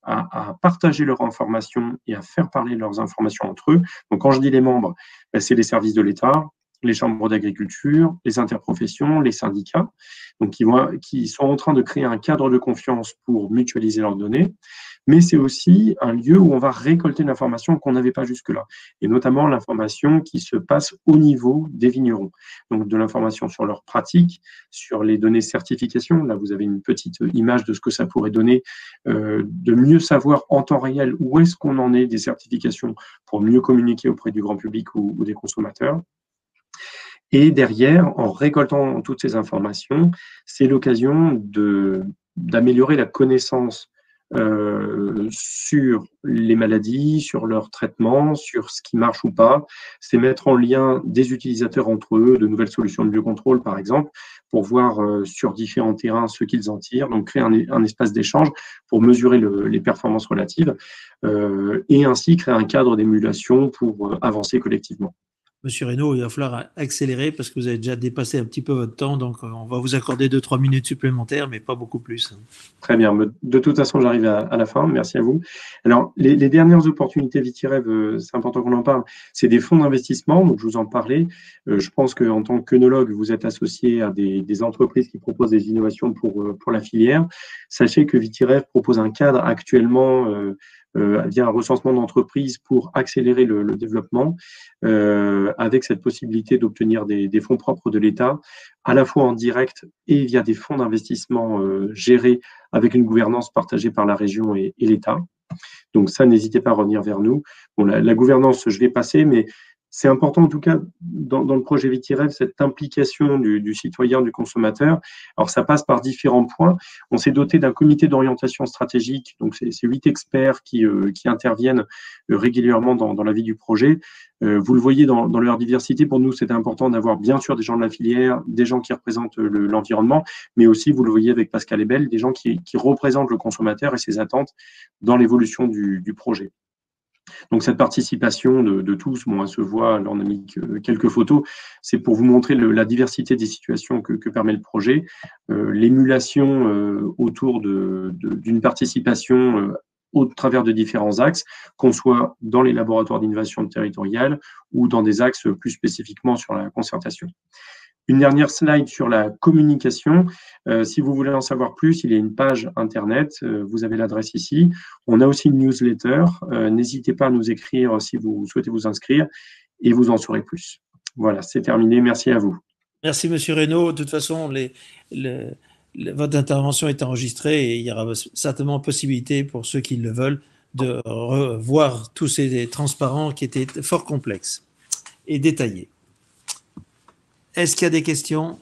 à partager leurs informations et à faire parler leurs informations entre eux. Donc, quand je dis les membres, c'est les services de l'État, les chambres d'agriculture, les interprofessions, les syndicats, donc qui sont en train de créer un cadre de confiance pour mutualiser leurs données. Mais c'est aussi un lieu où on va récolter l'information qu'on n'avait pas jusque-là, et notamment l'information qui se passe au niveau des vignerons. Donc de l'information sur leurs pratiques, sur les données certification. Là, vous avez une petite image de ce que ça pourrait donner, de mieux savoir en temps réel où est-ce qu'on en est des certifications pour mieux communiquer auprès du grand public ou des consommateurs. Et derrière, en récoltant toutes ces informations, c'est l'occasion d'améliorer la connaissance sur les maladies, sur leur traitement, sur ce qui marche ou pas. C'est mettre en lien des utilisateurs entre eux, de nouvelles solutions de biocontrôle, par exemple, pour voir sur différents terrains ce qu'ils en tirent, donc créer un espace d'échange pour mesurer les performances relatives et ainsi créer un cadre d'émulation pour avancer collectivement. Monsieur Reynaud, il va falloir accélérer parce que vous avez déjà dépassé un petit peu votre temps, donc on va vous accorder 2-3 minutes supplémentaires, mais pas beaucoup plus. Très bien. De toute façon, j'arrive à la fin. Merci à vous. Alors, les dernières opportunités VitiREV, c'est important qu'on en parle, c'est des fonds d'investissement, donc je vous en parlais. Je pense qu'en tant qu'œnologue, vous êtes associé à des entreprises qui proposent des innovations pour la filière. Sachez que VitiREV propose un cadre actuellement via un recensement d'entreprises pour accélérer le développement, avec cette possibilité d'obtenir des fonds propres de l'État, à la fois en direct et via des fonds d'investissement gérés avec une gouvernance partagée par la région et l'État. Donc ça, n'hésitez pas à revenir vers nous. Bon, la gouvernance, je vais passer, mais c'est important en tout cas dans le projet VitiREV, cette implication du citoyen, du consommateur. Alors ça passe par différents points. On s'est doté d'un comité d'orientation stratégique, donc c'est 8 experts qui interviennent régulièrement dans la vie du projet. Vous le voyez dans leur diversité, pour nous c'était important d'avoir bien sûr des gens de la filière, des gens qui représentent l'environnement, mais aussi, vous le voyez avec Pascal Ebel, des gens qui représentent le consommateur et ses attentes dans l'évolution du projet. Donc cette participation de tous, bon, elle se voit, là on a mis quelques photos, c'est pour vous montrer la diversité des situations que permet le projet, l'émulation autour d'une participation au travers de différents axes, qu'on soit dans les laboratoires d'innovation territoriale ou dans des axes plus spécifiquement sur la concertation. Une dernière slide sur la communication. Si vous voulez en savoir plus, il y a une page internet, vous avez l'adresse ici. On a aussi une newsletter. N'hésitez pas à nous écrire si vous souhaitez vous inscrire et vous en saurez plus. Voilà, c'est terminé. Merci à vous. Merci, Monsieur Reynaud. De toute façon, votre intervention est enregistrée et il y aura certainement possibilité pour ceux qui le veulent de revoir tous ces transparents qui étaient fort complexes et détaillés. Est-ce qu'il y a des questions?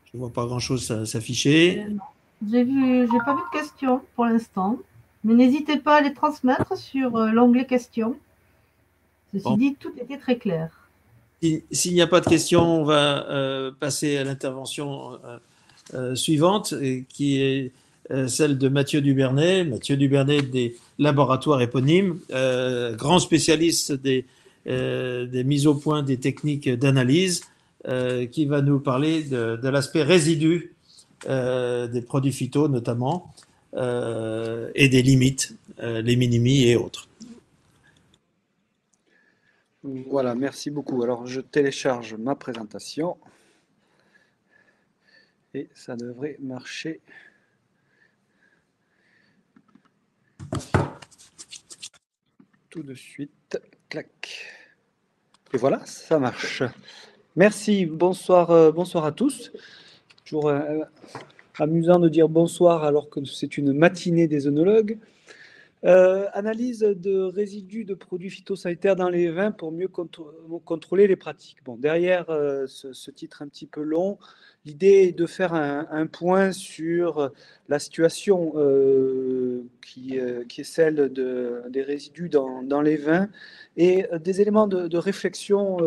Je ne vois pas grand-chose s'afficher. J'ai pas vu de questions pour l'instant, mais n'hésitez pas à les transmettre sur l'onglet questions. Ceci dit, tout était très clair. S'il n'y a pas de questions, on va passer à l'intervention suivante, qui est celle de Mathieu Dubernet. Mathieu Dubernet des laboratoires éponymes, grand spécialiste des mises au point des techniques d'analyse, qui va nous parler de l'aspect résidu des produits phyto notamment, et des limites, les minimis et autres. Voilà, merci beaucoup. Alors, je télécharge ma présentation et ça devrait marcher. Tout de suite. Clac. Et voilà, ça marche. Merci, bonsoir, bonsoir à tous. Toujours amusant de dire bonsoir alors que c'est une matinée des œnologues. Analyse de résidus de produits phytosanitaires dans les vins pour mieux contrôler les pratiques. Bon, derrière ce titre un petit peu long, l'idée est de faire un point sur la situation qui est celle des résidus dans les vins et des éléments de réflexion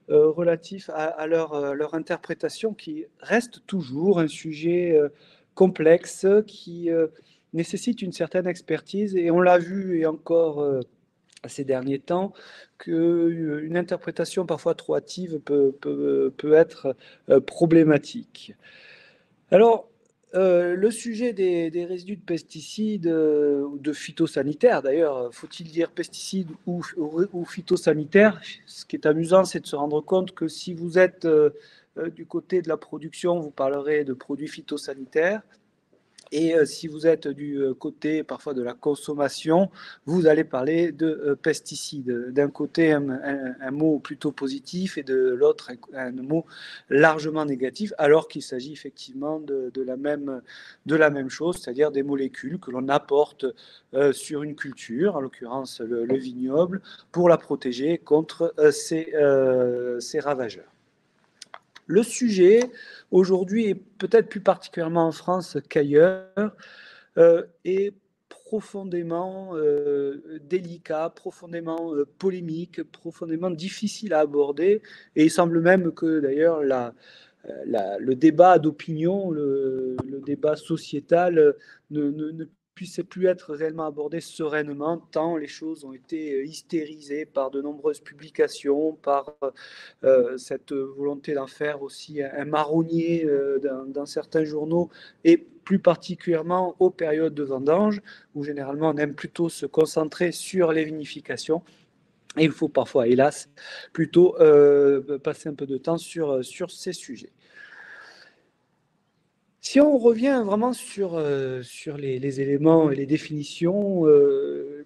relatifs à leur interprétation qui reste toujours un sujet complexe qui nécessite une certaine expertise et on l'a vu et encore ces derniers temps qu'une interprétation parfois trop hâtive peut être problématique. Alors, le sujet des résidus de pesticides ou de phytosanitaires, d'ailleurs, faut-il dire pesticides ou phytosanitaires? Ce qui est amusant, c'est de se rendre compte que si vous êtes du côté de la production, vous parlerez de produits phytosanitaires. Et si vous êtes du côté parfois de la consommation, vous allez parler de pesticides. D'un côté, un mot plutôt positif et de l'autre, un mot largement négatif, alors qu'il s'agit effectivement de la même chose, c'est-à-dire des molécules que l'on apporte sur une culture, en l'occurrence le vignoble, pour la protéger contre ces ravageurs. Le sujet, aujourd'hui, et peut-être plus particulièrement en France qu'ailleurs, est profondément délicat, profondément polémique, profondément difficile à aborder. Et il semble même que, d'ailleurs, le débat d'opinion, le débat sociétal ne puisse plus être réellement abordé sereinement, tant les choses ont été hystérisées par de nombreuses publications, par cette volonté d'en faire aussi un marronnier dans certains journaux, et plus particulièrement aux périodes de vendange, où généralement on aime plutôt se concentrer sur les vinifications. Et il faut parfois, hélas, plutôt passer un peu de temps sur ces sujets. Si on revient vraiment sur les éléments et les définitions,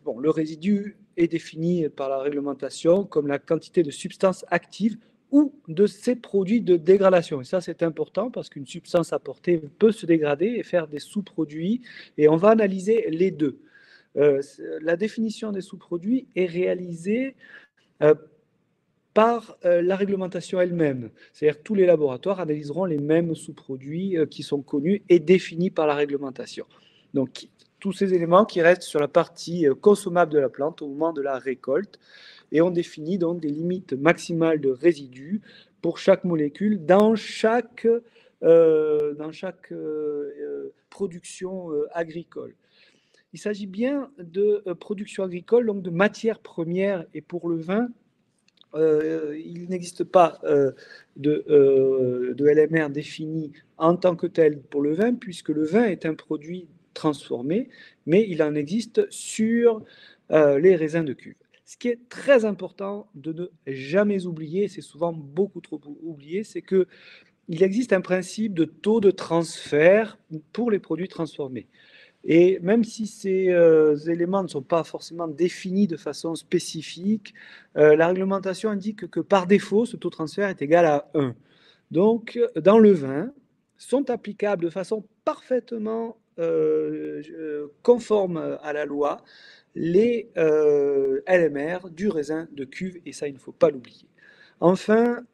bon, le résidu est défini par la réglementation comme la quantité de substances actives ou de ces produits de dégradation. Et ça, c'est important parce qu'une substance apportée peut se dégrader et faire des sous-produits. Et on va analyser les deux. La définition des sous-produits est réalisée par la réglementation elle-même. C'est-à-dire que tous les laboratoires analyseront les mêmes sous-produits qui sont connus et définis par la réglementation. Donc, tous ces éléments qui restent sur la partie consommable de la plante au moment de la récolte. Et on définit donc des limites maximales de résidus pour chaque molécule dans chaque production agricole. Il s'agit bien de production agricole, donc de matières premières, et pour le vin, il n'existe pas de LMR défini en tant que tel pour le vin, puisque le vin est un produit transformé, mais il en existe sur les raisins de cuve. Ce qui est très important de ne jamais oublier, c'est souvent beaucoup trop oublié, c'est qu'il existe un principe de taux de transfert pour les produits transformés. Et même si ces éléments ne sont pas forcément définis de façon spécifique, la réglementation indique que par défaut, ce taux de transfert est égal à 1. Donc, dans le vin, sont applicables de façon parfaitement conforme à la loi les LMR du raisin de cuve, et ça, il ne faut pas l'oublier. Enfin,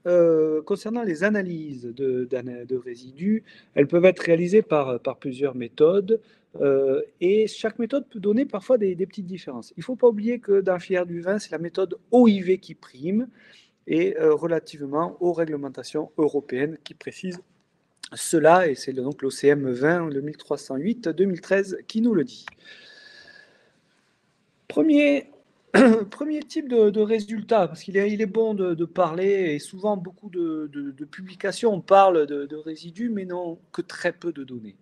concernant les analyses de résidus, elles peuvent être réalisées par plusieurs méthodes. Et chaque méthode peut donner parfois des petites différences. Il ne faut pas oublier que dans la filière du vin, c'est la méthode OIV qui prime, et relativement aux réglementations européennes qui précisent cela, et c'est donc l'OCM 20, le 1308-2013 qui nous le dit. Premier type de résultat, parce qu'il est bon de parler, et souvent beaucoup de publications parlent de résidus, mais n'ont que très peu de données.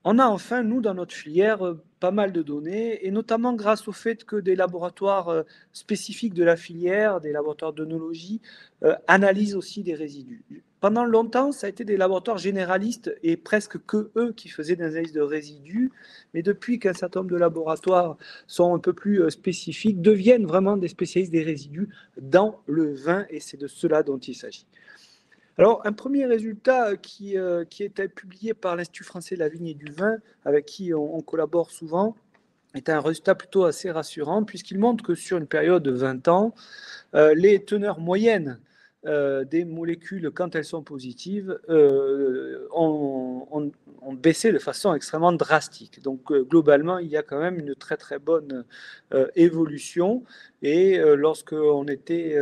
On a enfin, nous, dans notre filière, pas mal de données, et notamment grâce au fait que des laboratoires spécifiques de la filière, des laboratoires d'œnologie, analysent aussi des résidus. Pendant longtemps, ça a été des laboratoires généralistes et presque que eux qui faisaient des analyses de résidus, mais depuis qu'un certain nombre de laboratoires sont un peu plus spécifiques, deviennent vraiment des spécialistes des résidus dans le vin, et c'est de cela dont il s'agit. Alors, un premier résultat qui était publié par l'Institut français de la vigne et du vin, avec qui on collabore souvent, est un résultat plutôt assez rassurant, puisqu'il montre que sur une période de 20 ans, les teneurs moyennes des molécules, quand elles sont positives, ont baissé de façon extrêmement drastique. Donc, globalement, il y a quand même une très très bonne évolution. Et lorsqu'on était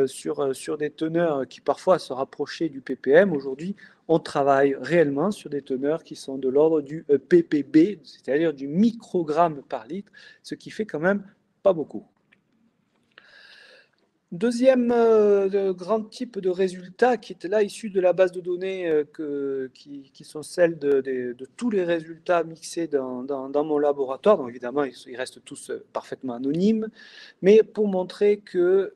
sur des teneurs qui parfois se rapprochaient du ppm, aujourd'hui, on travaille réellement sur des teneurs qui sont de l'ordre du ppb, c'est-à-dire du microgramme par litre, ce qui fait quand même pas beaucoup. Deuxième grand type de résultats qui est là issu de la base de données qui sont celles de tous les résultats mixés dans mon laboratoire. Donc évidemment, ils restent tous parfaitement anonymes, mais pour montrer que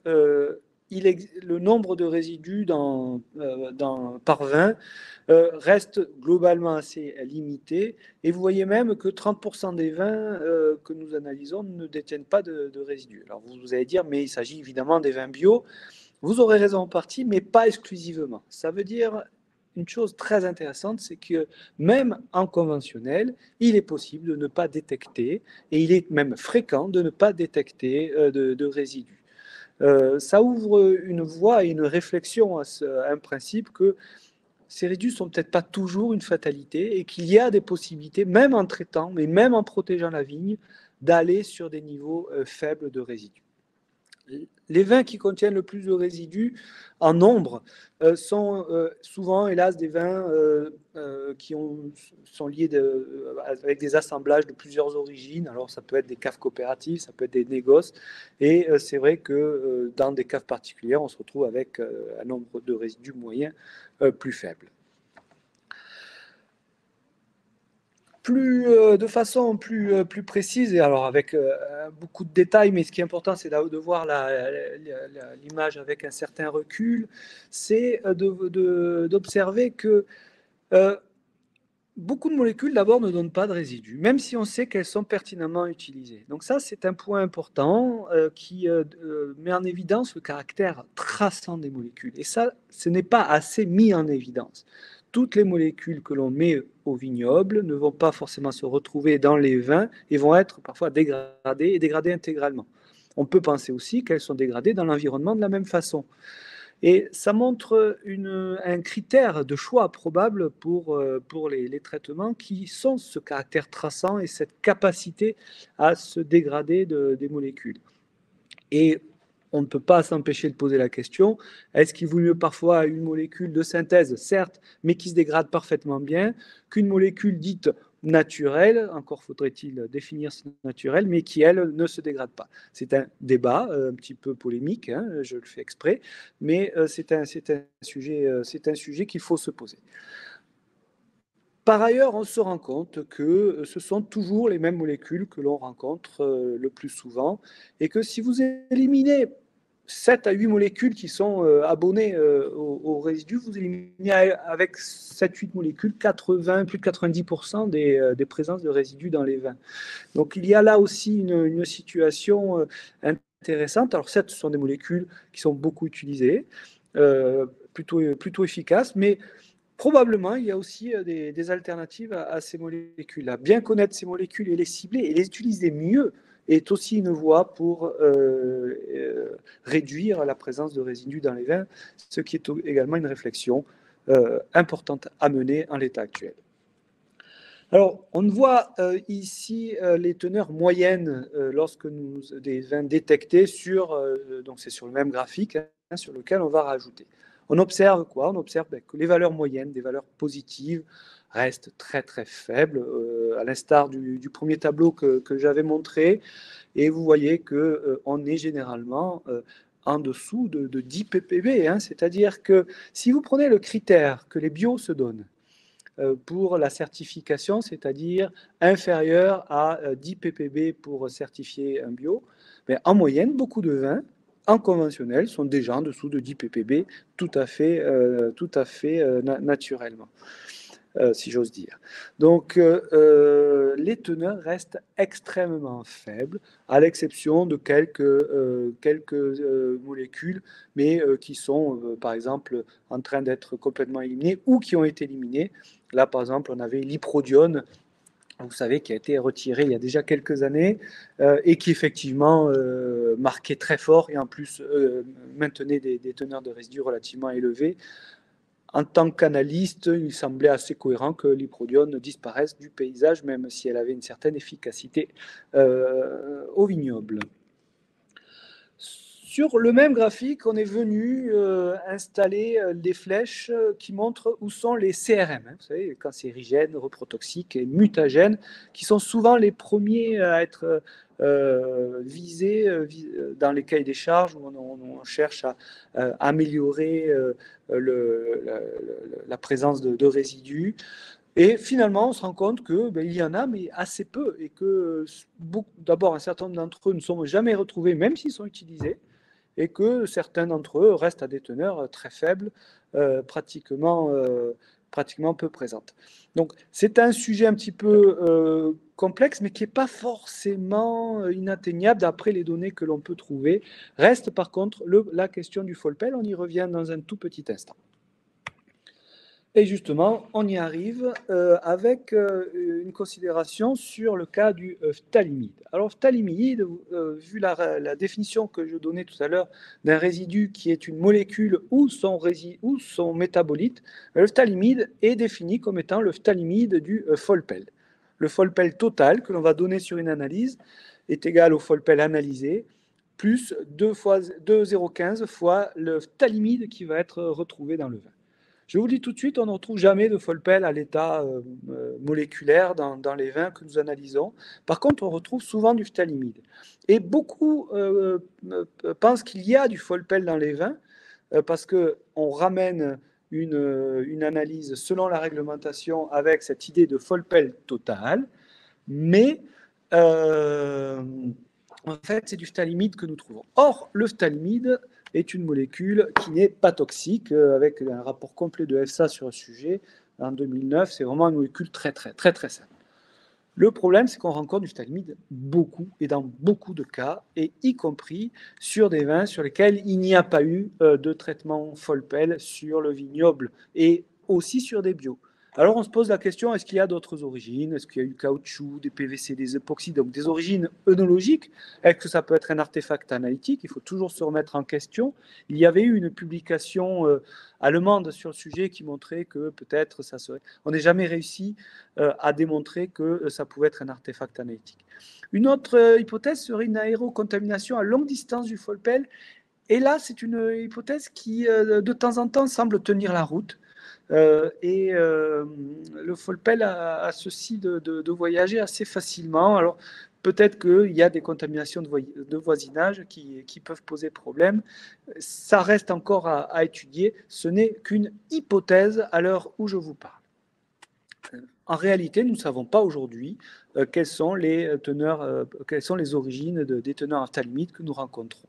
le nombre de résidus par vin reste globalement assez limité. Et vous voyez même que 30% des vins que nous analysons ne détiennent pas de résidus. Alors vous allez dire, mais il s'agit évidemment des vins bio. Vous aurez raison en partie, mais pas exclusivement. Ça veut dire une chose très intéressante, c'est que même en conventionnel, il est possible de ne pas détecter, et il est même fréquent de ne pas détecter de résidus. Ça ouvre une voie et une réflexion à un principe que ces résidus ne sont peut-être pas toujours une fatalité et qu'il y a des possibilités, même en traitant, mais même en protégeant la vigne, d'aller sur des niveaux faibles de résidus. Les vins qui contiennent le plus de résidus en nombre sont souvent, hélas, des vins qui sont liés avec des assemblages de plusieurs origines. Alors, ça peut être des caves coopératives, ça peut être des négoces. Et c'est vrai que dans des caves particulières, on se retrouve avec un nombre de résidus moyens plus faible. De façon plus précise, et alors avec beaucoup de détails, mais ce qui est important, c'est de voir l'image avec un certain recul, c'est d'observer que beaucoup de molécules, d'abord, ne donnent pas de résidus, même si on sait qu'elles sont pertinemment utilisées. Donc ça, c'est un point important qui met en évidence le caractère traçant des molécules. Et ça, ce n'est pas assez mis en évidence. Toutes les molécules que l'on met au vignoble ne vont pas forcément se retrouver dans les vins et vont être parfois dégradées et dégradées intégralement. On peut penser aussi qu'elles sont dégradées dans l'environnement de la même façon. Et ça montre un critère de choix probable pour les traitements qui sont ce caractère traçant et cette capacité à se dégrader des molécules. Et on ne peut pas s'empêcher de poser la question, est-ce qu'il vaut mieux parfois une molécule de synthèse, certes, mais qui se dégrade parfaitement bien, qu'une molécule dite naturelle, encore faudrait-il définir ce naturel, mais qui, elle, ne se dégrade pas. C'est un débat un petit peu polémique, hein, je le fais exprès, mais c'est un sujet qu'il faut se poser. Par ailleurs, on se rend compte que ce sont toujours les mêmes molécules que l'on rencontre le plus souvent et que si vous éliminez 7 à 8 molécules qui sont abonnées aux résidus, vous éliminez avec 7-8 molécules plus de 90% des présences de résidus dans les vins. Donc il y a là aussi une situation intéressante. Alors certes, ce sont des molécules qui sont beaucoup utilisées, plutôt efficaces, mais probablement, il y a aussi des alternatives à ces molécules-là. Bien connaître ces molécules et les cibler et les utiliser mieux est aussi une voie pour réduire la présence de résidus dans les vins, ce qui est également une réflexion importante à mener en l'état actuel. Alors, on voit ici les teneurs moyennes des vins détectés donc c'est sur le même graphique hein, sur lequel on va rajouter. On observe quoi? On observe que les valeurs moyennes, des valeurs positives, restent très très faibles, à l'instar du premier tableau que j'avais montré. Et vous voyez qu'on est généralement en dessous de 10 ppb. Hein, c'est-à-dire que si vous prenez le critère que les bios se donnent pour la certification, c'est-à-dire inférieur à 10 ppb pour certifier un bio, mais en moyenne, beaucoup de vins en conventionnel sont déjà en dessous de 10 ppb tout à fait naturellement. Si j'ose dire. Donc, les teneurs restent extrêmement faibles, à l'exception de quelques molécules, mais qui sont, par exemple, en train d'être complètement éliminées ou qui ont été éliminées. Là, par exemple, on avait l'iprodione, vous savez, qui a été retiré il y a déjà quelques années et qui, effectivement, marquait très fort et en plus maintenait des teneurs de résidus relativement élevées. En tant qu'analyste, il semblait assez cohérent que l'iprodione disparaisse du paysage, même si elle avait une certaine efficacité au vignoble. Sur le même graphique, on est venu installer des flèches qui montrent où sont les CRM, hein, vous savez, cancérigènes, reprotoxiques et mutagènes, qui sont souvent les premiers à être visés dans les cahiers des charges où on cherche à améliorer la présence de résidus. Et finalement, on se rend compte qu'il y en a, mais assez peu, et que d'abord, un certain nombre d'entre eux ne sont jamais retrouvés, même s'ils sont utilisés, et que certains d'entre eux restent à des teneurs très faibles, pratiquement peu présentes. Donc, c'est un sujet un petit peu complexe, mais qui n'est pas forcément inatteignable d'après les données que l'on peut trouver. Reste par contre la question du Folpel, on y revient dans un tout petit instant. Et justement, on y arrive avec une considération sur le cas du phtalimide. Alors, phtalimide, vu la définition que je donnais tout à l'heure d'un résidu qui est une molécule ou son métabolite, le phtalimide est défini comme étant le phtalimide du Folpel. Le Folpel total que l'on va donner sur une analyse est égal au Folpel analysé plus 2,015 fois le phtalimide qui va être retrouvé dans le vin. Je vous le dis tout de suite, on ne retrouve jamais de Folpel à l'état moléculaire dans les vins que nous analysons. Par contre, on retrouve souvent du phtalimide. Et beaucoup pensent qu'il y a du Folpel dans les vins parce qu'on ramène une analyse selon la réglementation avec cette idée de Folpel total, mais en fait, c'est du phtalimide que nous trouvons. Or, le phtalimide est une molécule qui n'est pas toxique, avec un rapport complet de EFSA sur le sujet en 2009. C'est vraiment une molécule très simple. Le problème, c'est qu'on rencontre du phtalimide beaucoup et dans beaucoup de cas, et y compris sur des vins sur lesquels il n'y a pas eu de traitement Folpel sur le vignoble et aussi sur des bios. Alors on se pose la question, est-ce qu'il y a d'autres origines? Est-ce qu'il y a eu caoutchouc, des PVC, des époxydes, donc des origines œnologiques? Est-ce que ça peut être un artefact analytique? Il faut toujours se remettre en question. Il y avait eu une publication allemande sur le sujet qui montrait que peut-être ça serait... On n'a jamais réussi à démontrer que ça pouvait être un artefact analytique. Une autre hypothèse serait une aérocontamination à longue distance du Folpel. Et là, c'est une hypothèse qui, de temps en temps, semble tenir la route. Le Folpel a ceci de voyager assez facilement. Alors, peut-être qu'il y a des contaminations de voisinage qui peuvent poser problème. Ça reste encore à étudier. Ce n'est qu'une hypothèse à l'heure où je vous parle. En réalité, nous ne savons pas aujourd'hui quelles sont les origines des teneurs en phtalimide que nous rencontrons.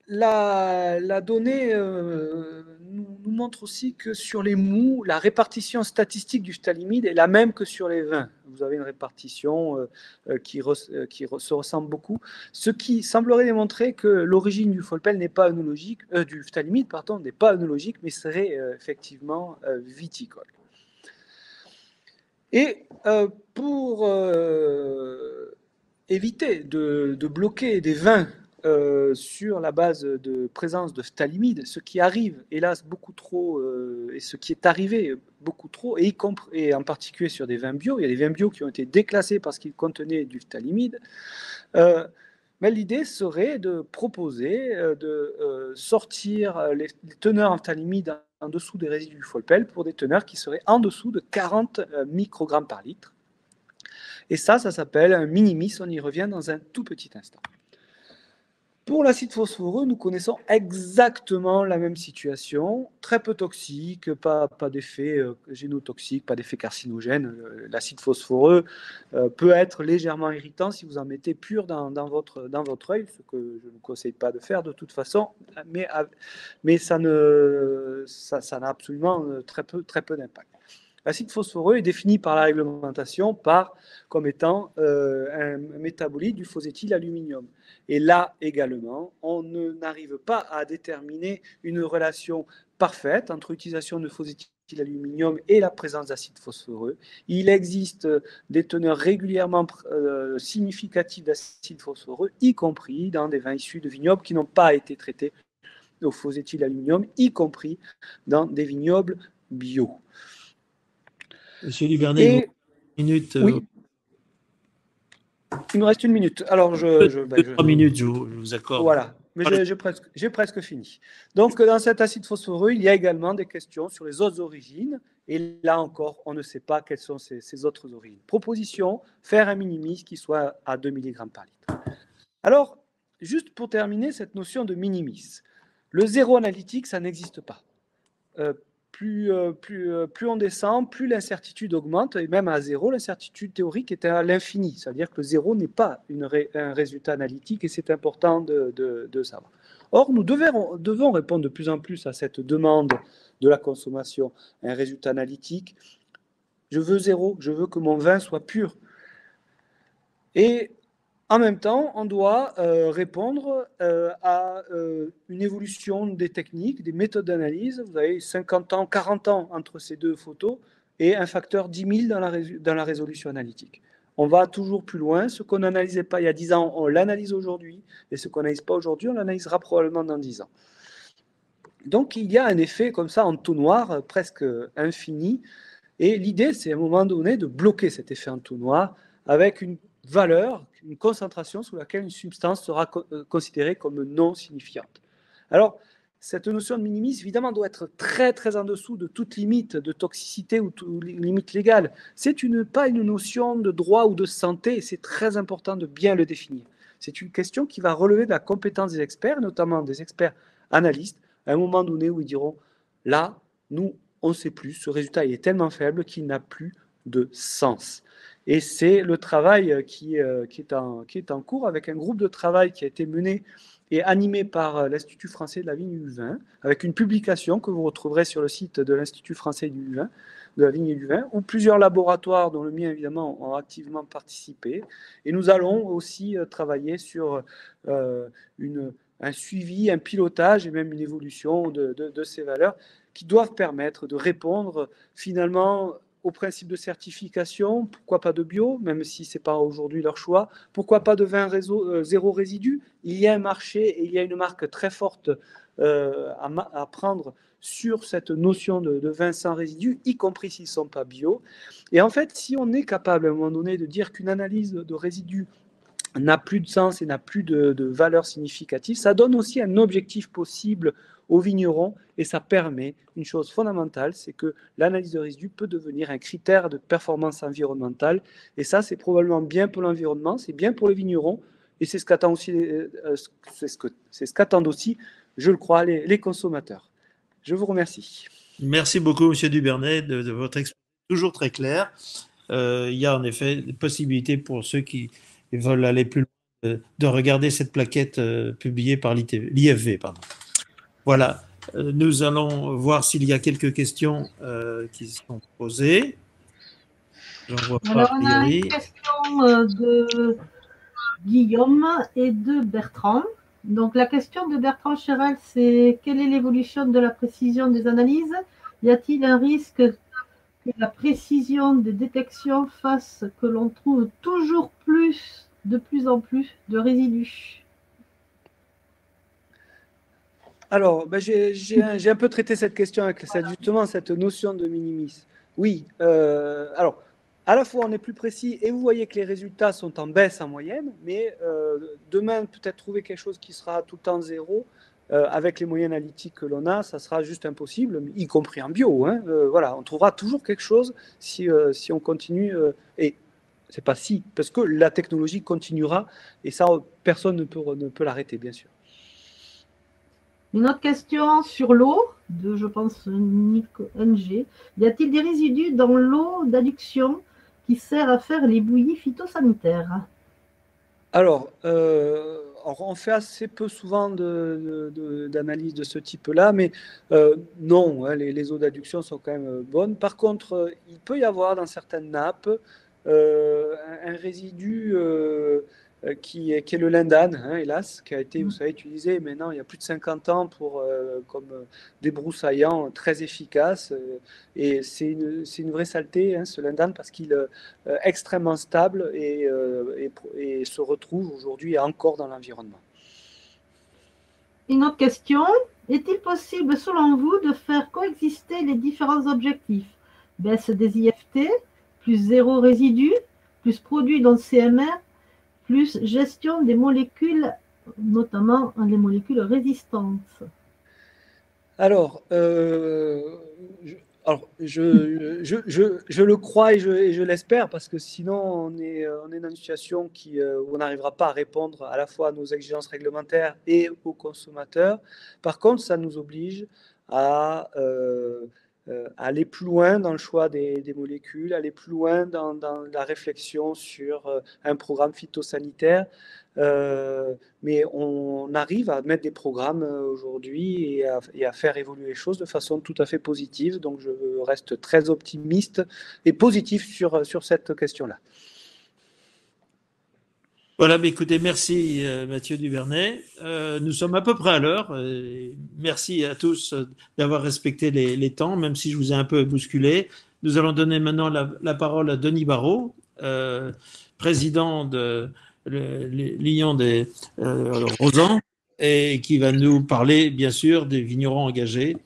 La donnée nous montre aussi que sur les mous, la répartition statistique du phtalimide est la même que sur les vins. Vous avez une répartition qui se ressemble beaucoup, ce qui semblerait démontrer que l'origine du Folpel n'est pas œnologique, du phtalimide, pardon, n'est pas œnologique, mais serait effectivement viticole. Et pour éviter de bloquer des vins sur la base de présence de phtalimide, ce qui arrive hélas beaucoup trop, et ce qui est arrivé beaucoup trop, et en particulier sur des vins bio, il y a des vins bio qui ont été déclassés parce qu'ils contenaient du phtalimide. Mais l'idée serait de proposer de sortir les teneurs phtalimides en dessous des résidus Folpel pour des teneurs qui seraient en dessous de 40 microgrammes par litre. Et ça s'appelle un minimis, on y revient dans un tout petit instant. Pour l'acide phosphoreux, nous connaissons exactement la même situation, très peu toxique, pas d'effet génotoxique, pas d'effet carcinogène. L'acide phosphoreux peut être légèrement irritant si vous en mettez pur dans votre œil, ce que je ne vous conseille pas de faire de toute façon, mais ça n'a absolument très peu d'impact. L'acide phosphoreux est défini par la réglementation comme étant un métabolite du phoséthylaluminium. Et là également, on n'arrive pas à déterminer une relation parfaite entre l'utilisation de phoséthylaluminium et la présence d'acide phosphoreux. Il existe des teneurs régulièrement significatives d'acide phosphoreux, y compris dans des vins issus de vignobles qui n'ont pas été traités au phoséthylaluminium, y compris dans des vignobles bio. Monsieur Dubernet, une minute. Oui. Il me reste une minute. Alors, 3 minutes, je vous accorde. Voilà, mais j'ai presque fini. Donc, dans cet acide phosphoreux, il y a également des questions sur les autres origines. Et là encore, on ne sait pas quelles sont ces autres origines. Proposition, faire un minimis qui soit à 2 mg par litre. Alors, juste pour terminer cette notion de minimis, le zéro analytique, ça n'existe pas. Plus on descend, plus l'incertitude augmente, et même à zéro, l'incertitude théorique est à l'infini. C'est-à-dire que le zéro n'est pas un résultat analytique, et c'est important de savoir. Or, nous devons répondre de plus en plus à cette demande de la consommation, un résultat analytique. Je veux zéro, je veux que mon vin soit pur. Et en même temps, on doit répondre à une évolution des techniques, des méthodes d'analyse. Vous avez 50 ans, 40 ans entre ces deux photos et un facteur 10 000 dans la résolution analytique. On va toujours plus loin. Ce qu'on n'analysait pas il y a 10 ans, on l'analyse aujourd'hui. Et ce qu'on n'analyse pas aujourd'hui, on l'analysera probablement dans 10 ans. Donc, il y a un effet comme ça, entonnoir, presque infini. Et l'idée, c'est à un moment donné de bloquer cet effet entonnoir avec une valeur, une concentration sous laquelle une substance sera considérée comme non signifiante. Alors, cette notion de minimis, évidemment, doit être très, très en dessous de toute limite de toxicité ou toute limite légale. C'est pas une notion de droit ou de santé, et c'est très important de bien le définir. C'est une question qui va relever de la compétence des experts, notamment des experts analystes, à un moment donné où ils diront, là, nous, on ne sait plus, ce résultat est tellement faible qu'il n'a plus de sens. Et c'est le travail qui est en cours avec un groupe de travail qui a été mené et animé par l'Institut français de la vigne et du vin, avec une publication que vous retrouverez sur le site de l'Institut français du vin, de la vigne et du vin, où plusieurs laboratoires, dont le mien évidemment, ont activement participé. Et nous allons aussi travailler sur un suivi, un pilotage et même une évolution de ces valeurs qui doivent permettre de répondre finalement au principe de certification. Pourquoi pas de bio, même si ce n'est pas aujourd'hui leur choix? Pourquoi pas de vin zéro résidu? Il y a un marché et il y a une marque très forte à prendre sur cette notion de vin sans résidu, y compris s'ils ne sont pas bio. Et en fait, si on est capable à un moment donné de dire qu'une analyse de résidus n'a plus de sens et n'a plus de valeur significative, ça donne aussi un objectif possible aux vignerons et ça permet une chose fondamentale, c'est que l'analyse de résidus peut devenir un critère de performance environnementale et ça c'est probablement bien pour l'environnement, c'est bien pour les vignerons et c'est ce qu'attendent aussi, aussi, je le crois, les consommateurs. Je vous remercie. Merci beaucoup, Monsieur Dubernet, de votre exposition toujours très claire. Il y a en effet des possibilités pour ceux qui veulent aller plus loin de regarder cette plaquette publiée par l'IFV. Voilà, nous allons voir s'il y a quelques questions qui sont posées. Alors, on a une question de Guillaume et de Bertrand. Donc, la question de Bertrand Chérel, c'est quelle est l'évolution de la précision des analyses? Y a-t-il un risque que la précision des détections fasse que l'on trouve de plus en plus de résidus? Alors, j'ai un peu traité cette question avec justement cette notion de minimis. Oui, alors, à la fois on est plus précis et vous voyez que les résultats sont en baisse en moyenne, mais demain peut-être trouver quelque chose qui sera tout le temps zéro, avec les moyens analytiques que l'on a, ça sera juste impossible, y compris en bio. Hein. Voilà, on trouvera toujours quelque chose si on continue, et c'est pas si, parce que la technologie continuera, et ça, personne ne peut l'arrêter, bien sûr. Une autre question sur l'eau, de, je pense, Nico NG. Y a-t-il des résidus dans l'eau d'adduction qui sert à faire les bouillies phytosanitaires? Alors, on fait assez peu souvent d'analyse de ce type-là, mais non, hein, les eaux d'adduction sont quand même bonnes. Par contre, il peut y avoir dans certaines nappes un résidu qui est le lindane, hein, hélas, qui a été, vous savez, utilisé maintenant il y a plus de 50 ans comme débroussaillant très efficace. Et c'est une vraie saleté, hein, ce lindane, parce qu'il est extrêmement stable et se retrouve aujourd'hui encore dans l'environnement. Une autre question. Est-il possible, selon vous, de faire coexister les différents objectifs? Baisse des IFT, plus zéro résidu, plus produit dans le CMR, plus gestion des molécules, notamment les molécules résistantes. Alors, je le crois et je l'espère, parce que sinon on est dans une situation où on n'arrivera pas à répondre à la fois à nos exigences réglementaires et aux consommateurs. Par contre, ça nous oblige à aller plus loin dans le choix des molécules, aller plus loin dans la réflexion sur un programme phytosanitaire. Mais on arrive à mettre des programmes aujourd'hui et à faire évoluer les choses de façon tout à fait positive. Donc je reste très optimiste et positif sur cette question-là. Voilà, mais écoutez, merci Mathieu Duvernay. Nous sommes à peu près à l'heure. Merci à tous d'avoir respecté les temps, même si je vous ai un peu bousculé. Nous allons donner maintenant la parole à Denis Barrault, président de l'Union des Rosans, et qui va nous parler, bien sûr, des vignerons engagés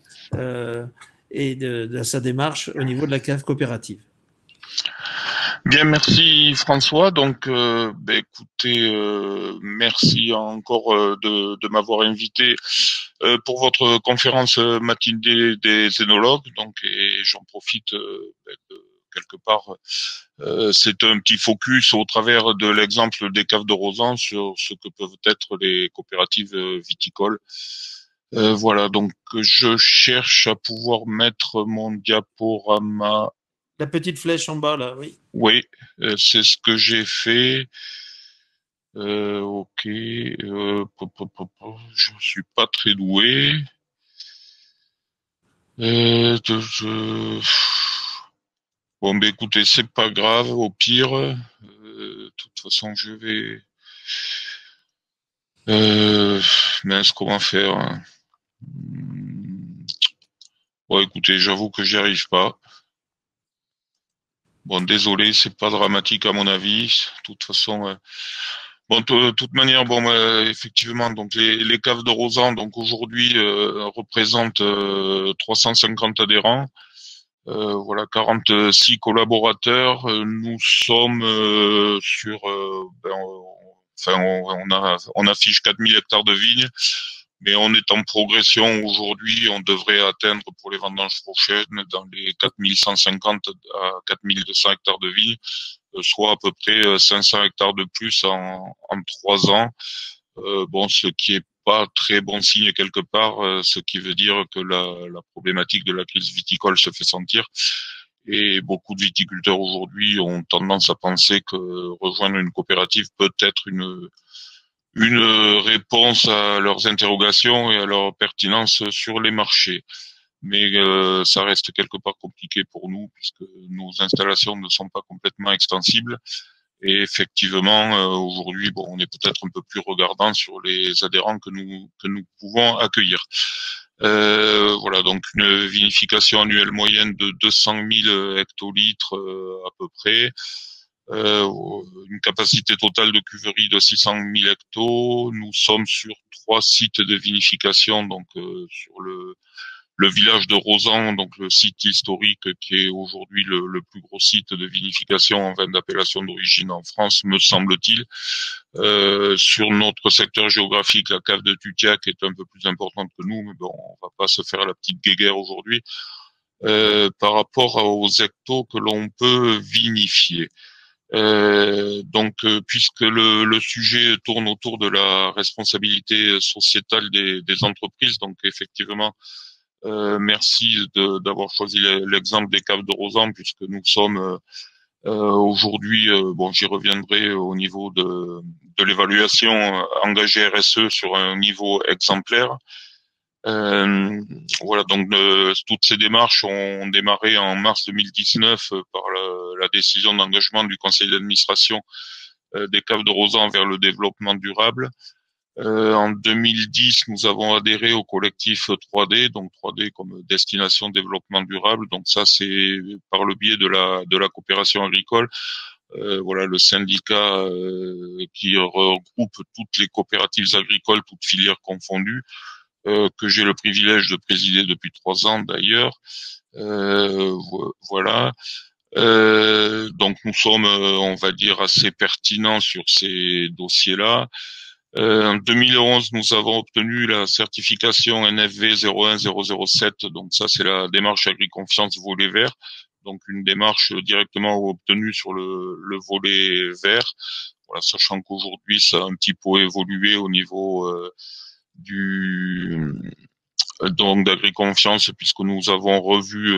et de sa démarche au niveau de la cave coopérative. Bien, merci François. Donc, écoutez, merci encore de m'avoir invité pour votre conférence matinée des œnologues. Donc, et j'en profite quelque part. C'est un petit focus au travers de l'exemple des caves de Rosan sur ce que peuvent être les coopératives viticoles. Voilà, donc je cherche à pouvoir mettre mon diaporama. La petite flèche en bas, là, oui. Oui, c'est ce que j'ai fait. Ok, je suis pas très doué. Bon, ben écoutez, c'est pas grave, au pire. De toute façon, je vais... mince, comment faire, hein. Bon, écoutez, j'avoue que j'y arrive pas. Bon, désolé, c'est pas dramatique à mon avis. De toute façon, bon, de toute manière, bon, effectivement, donc les caves de Rosan, donc aujourd'hui représentent 350 adhérents. Voilà, 46 collaborateurs. Nous sommes sur, on affiche 4000 hectares de vignes, mais on est en progression aujourd'hui. On devrait atteindre pour les vendanges prochaines dans les 4150 à 4200 hectares de vignes, soit à peu près 500 hectares de plus en 3 ans. Bon, ce qui est pas très bon signe quelque part, ce qui veut dire que la problématique de la crise viticole se fait sentir. Et beaucoup de viticulteurs aujourd'hui ont tendance à penser que rejoindre une coopérative peut être une réponse à leurs interrogations et à leur pertinence sur les marchés. Mais ça reste quelque part compliqué pour nous puisque nos installations ne sont pas complètement extensibles. Et effectivement, aujourd'hui, bon, on est peut-être un peu plus regardant sur les adhérents que nous pouvons accueillir. Voilà, donc une vinification annuelle moyenne de 200 000 hectolitres à peu près. Une capacité totale de cuverie de 600 000 hectos. Nous sommes sur 3 sites de vinification, donc sur le le village de Rozan, donc le site historique qui est aujourd'hui le plus gros site de vinification en vin d'appellation d'origine en France, me semble-t-il. Sur notre secteur géographique, la cave de Tutiac est un peu plus importante que nous, mais bon, on va pas se faire la petite guéguerre aujourd'hui. Par rapport aux hectos que l'on peut vinifier. Puisque le sujet tourne autour de la responsabilité sociétale des entreprises, donc effectivement, merci d'avoir choisi l'exemple des caves de Rozan, puisque nous sommes aujourd'hui, bon, j'y reviendrai au niveau de l'évaluation engagée RSE sur un niveau exemplaire. Voilà, donc toutes ces démarches ont démarré en mars 2019 par la décision d'engagement du conseil d'administration des caves de Rozan vers le développement durable. En 2010, nous avons adhéré au collectif 3D, donc 3D comme destination développement durable. Donc ça, c'est par le biais de la coopération agricole. Voilà, le syndicat qui regroupe toutes les coopératives agricoles, toutes filières confondues. Que j'ai le privilège de présider depuis 3 ans d'ailleurs. Voilà. Donc nous sommes, on va dire, assez pertinents sur ces dossiers-là. En 2011, nous avons obtenu la certification NFV 01007. Donc ça, c'est la démarche Agriconfiance volet vert. Donc une démarche directement obtenue sur le volet vert. Voilà, sachant qu'aujourd'hui, ça a un petit peu évolué au niveau donc d'Agriconfiance, puisque nous avons revu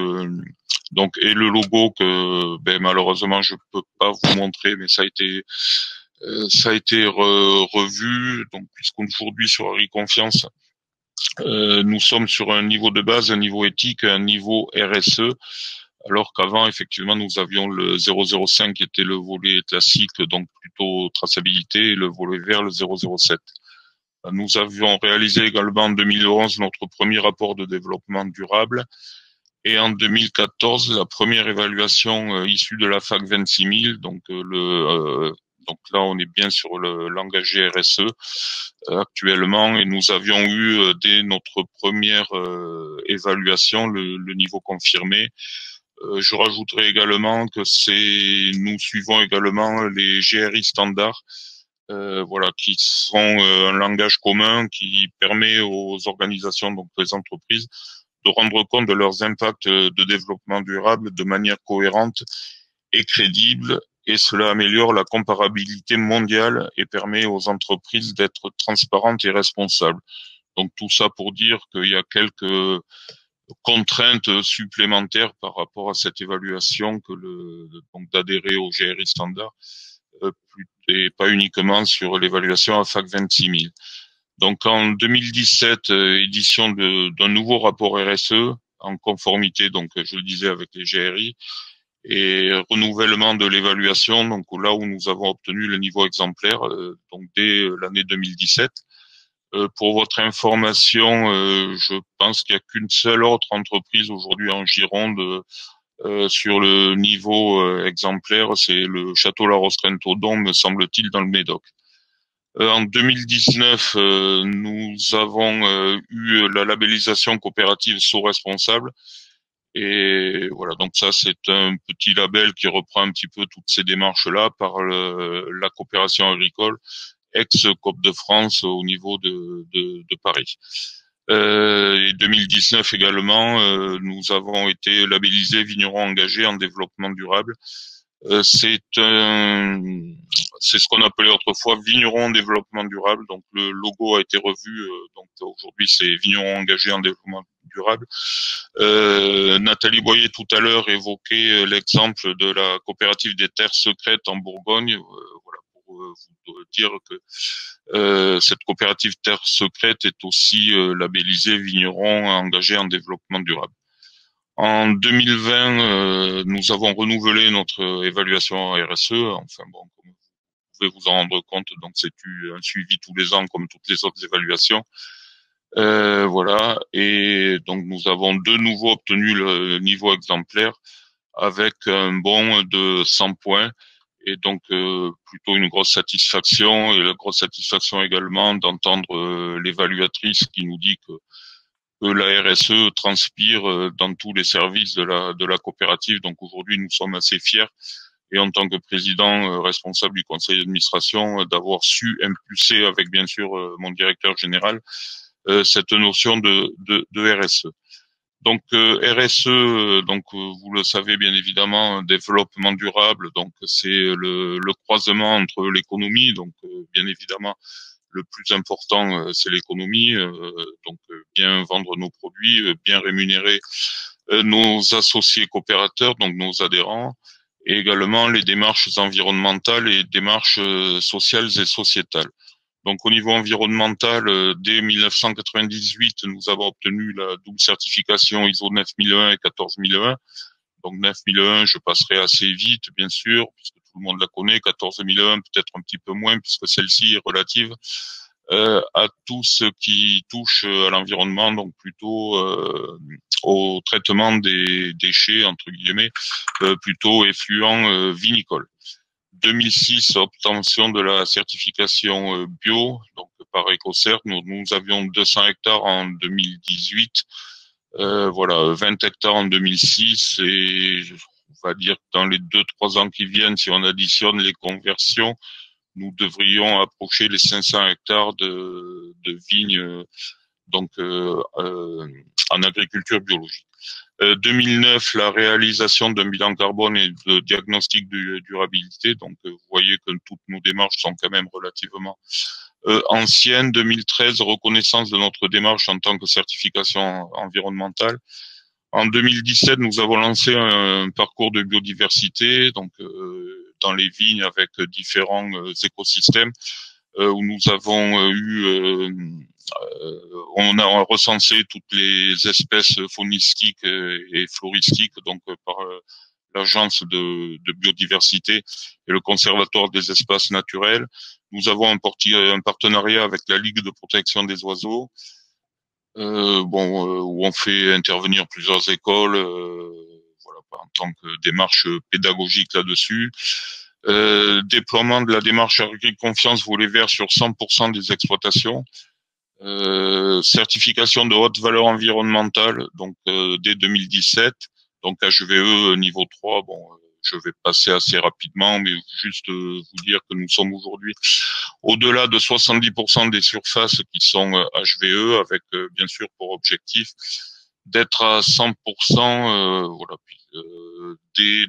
donc et le logo que malheureusement je peux pas vous montrer, mais ça a été revu. Donc puisqu'aujourd'hui sur Agriconfiance nous sommes sur un niveau de base, un niveau éthique, un niveau RSE, alors qu'avant effectivement nous avions le 005 qui était le volet classique, donc plutôt traçabilité, et le volet vert le 007. Nous avions réalisé également en 2011 notre premier rapport de développement durable et en 2014 la première évaluation issue de la FAC 26000. Donc donc là on est bien sur l'engagé RSE actuellement, et nous avions eu dès notre première évaluation le niveau confirmé. Je rajouterai également que nous suivons également les GRI standards. Voilà, qui sont un langage commun qui permet aux organisations, donc les entreprises, de rendre compte de leurs impacts de développement durable de manière cohérente et crédible, et cela améliore la comparabilité mondiale et permet aux entreprises d'être transparentes et responsables. Donc tout ça pour dire qu'il y a quelques contraintes supplémentaires par rapport à cette évaluation donc d'adhérer au GRI standard. Et pas uniquement sur l'évaluation à FAC 26000. Donc en 2017, édition d'un nouveau rapport RSE en conformité, donc je le disais, avec les GRI, et renouvellement de l'évaluation, donc là où nous avons obtenu le niveau exemplaire, donc dès l'année 2017. Pour votre information, je pense qu'il n'y a qu'une seule autre entreprise aujourd'hui en Gironde sur le niveau exemplaire, c'est le Château La Rostreinte-Audon, me semble-t-il, dans le Médoc. En 2019, nous avons eu la labellisation coopérative SO-Responsable. Et voilà, donc ça, c'est un petit label qui reprend un petit peu toutes ces démarches-là par la coopération agricole, ex-COP de France au niveau de Paris. Et 2019 également, nous avons été labellisés vignerons engagés en développement durable. C'est ce qu'on appelait autrefois vignerons en développement durable. Donc le logo a été revu. Donc aujourd'hui c'est vignerons engagés en développement durable. Nathalie Boyer tout à l'heure évoquait l'exemple de la coopérative des terres secrètes en Bourgogne. Voilà, pour vous dire que cette coopérative terre secrète est aussi labellisée vignerons engagés en développement durable. En 2020, nous avons renouvelé notre évaluation RSE. Enfin bon, comme vous pouvez vous en rendre compte, donc c'est un suivi tous les ans comme toutes les autres évaluations. Voilà, et donc nous avons de nouveau obtenu le niveau exemplaire avec un bon de 100 points, et donc plutôt une grosse satisfaction, et la grosse satisfaction également d'entendre l'évaluatrice qui nous dit que que la RSE transpire dans tous les services de la coopérative. Donc aujourd'hui, nous sommes assez fiers, et en tant que président responsable du conseil d'administration, d'avoir su impulser avec bien sûr mon directeur général cette notion de RSE. Donc RSE, donc vous le savez bien évidemment, développement durable. Donc c'est le croisement entre l'économie. Donc bien évidemment, le plus important c'est l'économie. Donc bien vendre nos produits, bien rémunérer nos associés coopérateurs, donc nos adhérents, et également les démarches environnementales et démarches sociales et sociétales. Donc au niveau environnemental, dès 1998, nous avons obtenu la double certification ISO 9001 et 14001. Donc 9001, je passerai assez vite, bien sûr, puisque tout le monde la connaît. 14001, peut-être un petit peu moins, puisque celle-ci est relative à tout ce qui touche à l'environnement, donc plutôt au traitement des déchets, entre guillemets, plutôt effluents vinicoles. 2006, obtention de la certification bio, donc par EcoCert. Nous avions 200 hectares en 2018, voilà, 20 hectares en 2006, et on va dire que dans les 2-3 ans qui viennent, si on additionne les conversions, nous devrions approcher les 500 hectares de vignes, donc en agriculture biologique. 2009, la réalisation d'un bilan carbone et de diagnostic de durabilité. Donc, vous voyez que toutes nos démarches sont quand même relativement anciennes. 2013, reconnaissance de notre démarche en tant que certification environnementale. En 2017, nous avons lancé un parcours de biodiversité, donc dans les vignes avec différents écosystèmes, où nous avons on a recensé toutes les espèces faunistiques et floristiques, donc par l'agence de biodiversité et le conservatoire des espaces naturels. Nous avons un partenariat avec la Ligue de protection des oiseaux, où on fait intervenir plusieurs écoles, voilà, en tant que démarche pédagogique là-dessus. Déploiement de la démarche Agri Confiance Volet Vert sur 100% des exploitations. Certification de haute valeur environnementale, donc dès 2017, donc HVE niveau 3. Bon, je vais passer assez rapidement, mais juste vous dire que nous sommes aujourd'hui au-delà de 70% des surfaces qui sont HVE, avec bien sûr pour objectif d'être à 100%, voilà, dès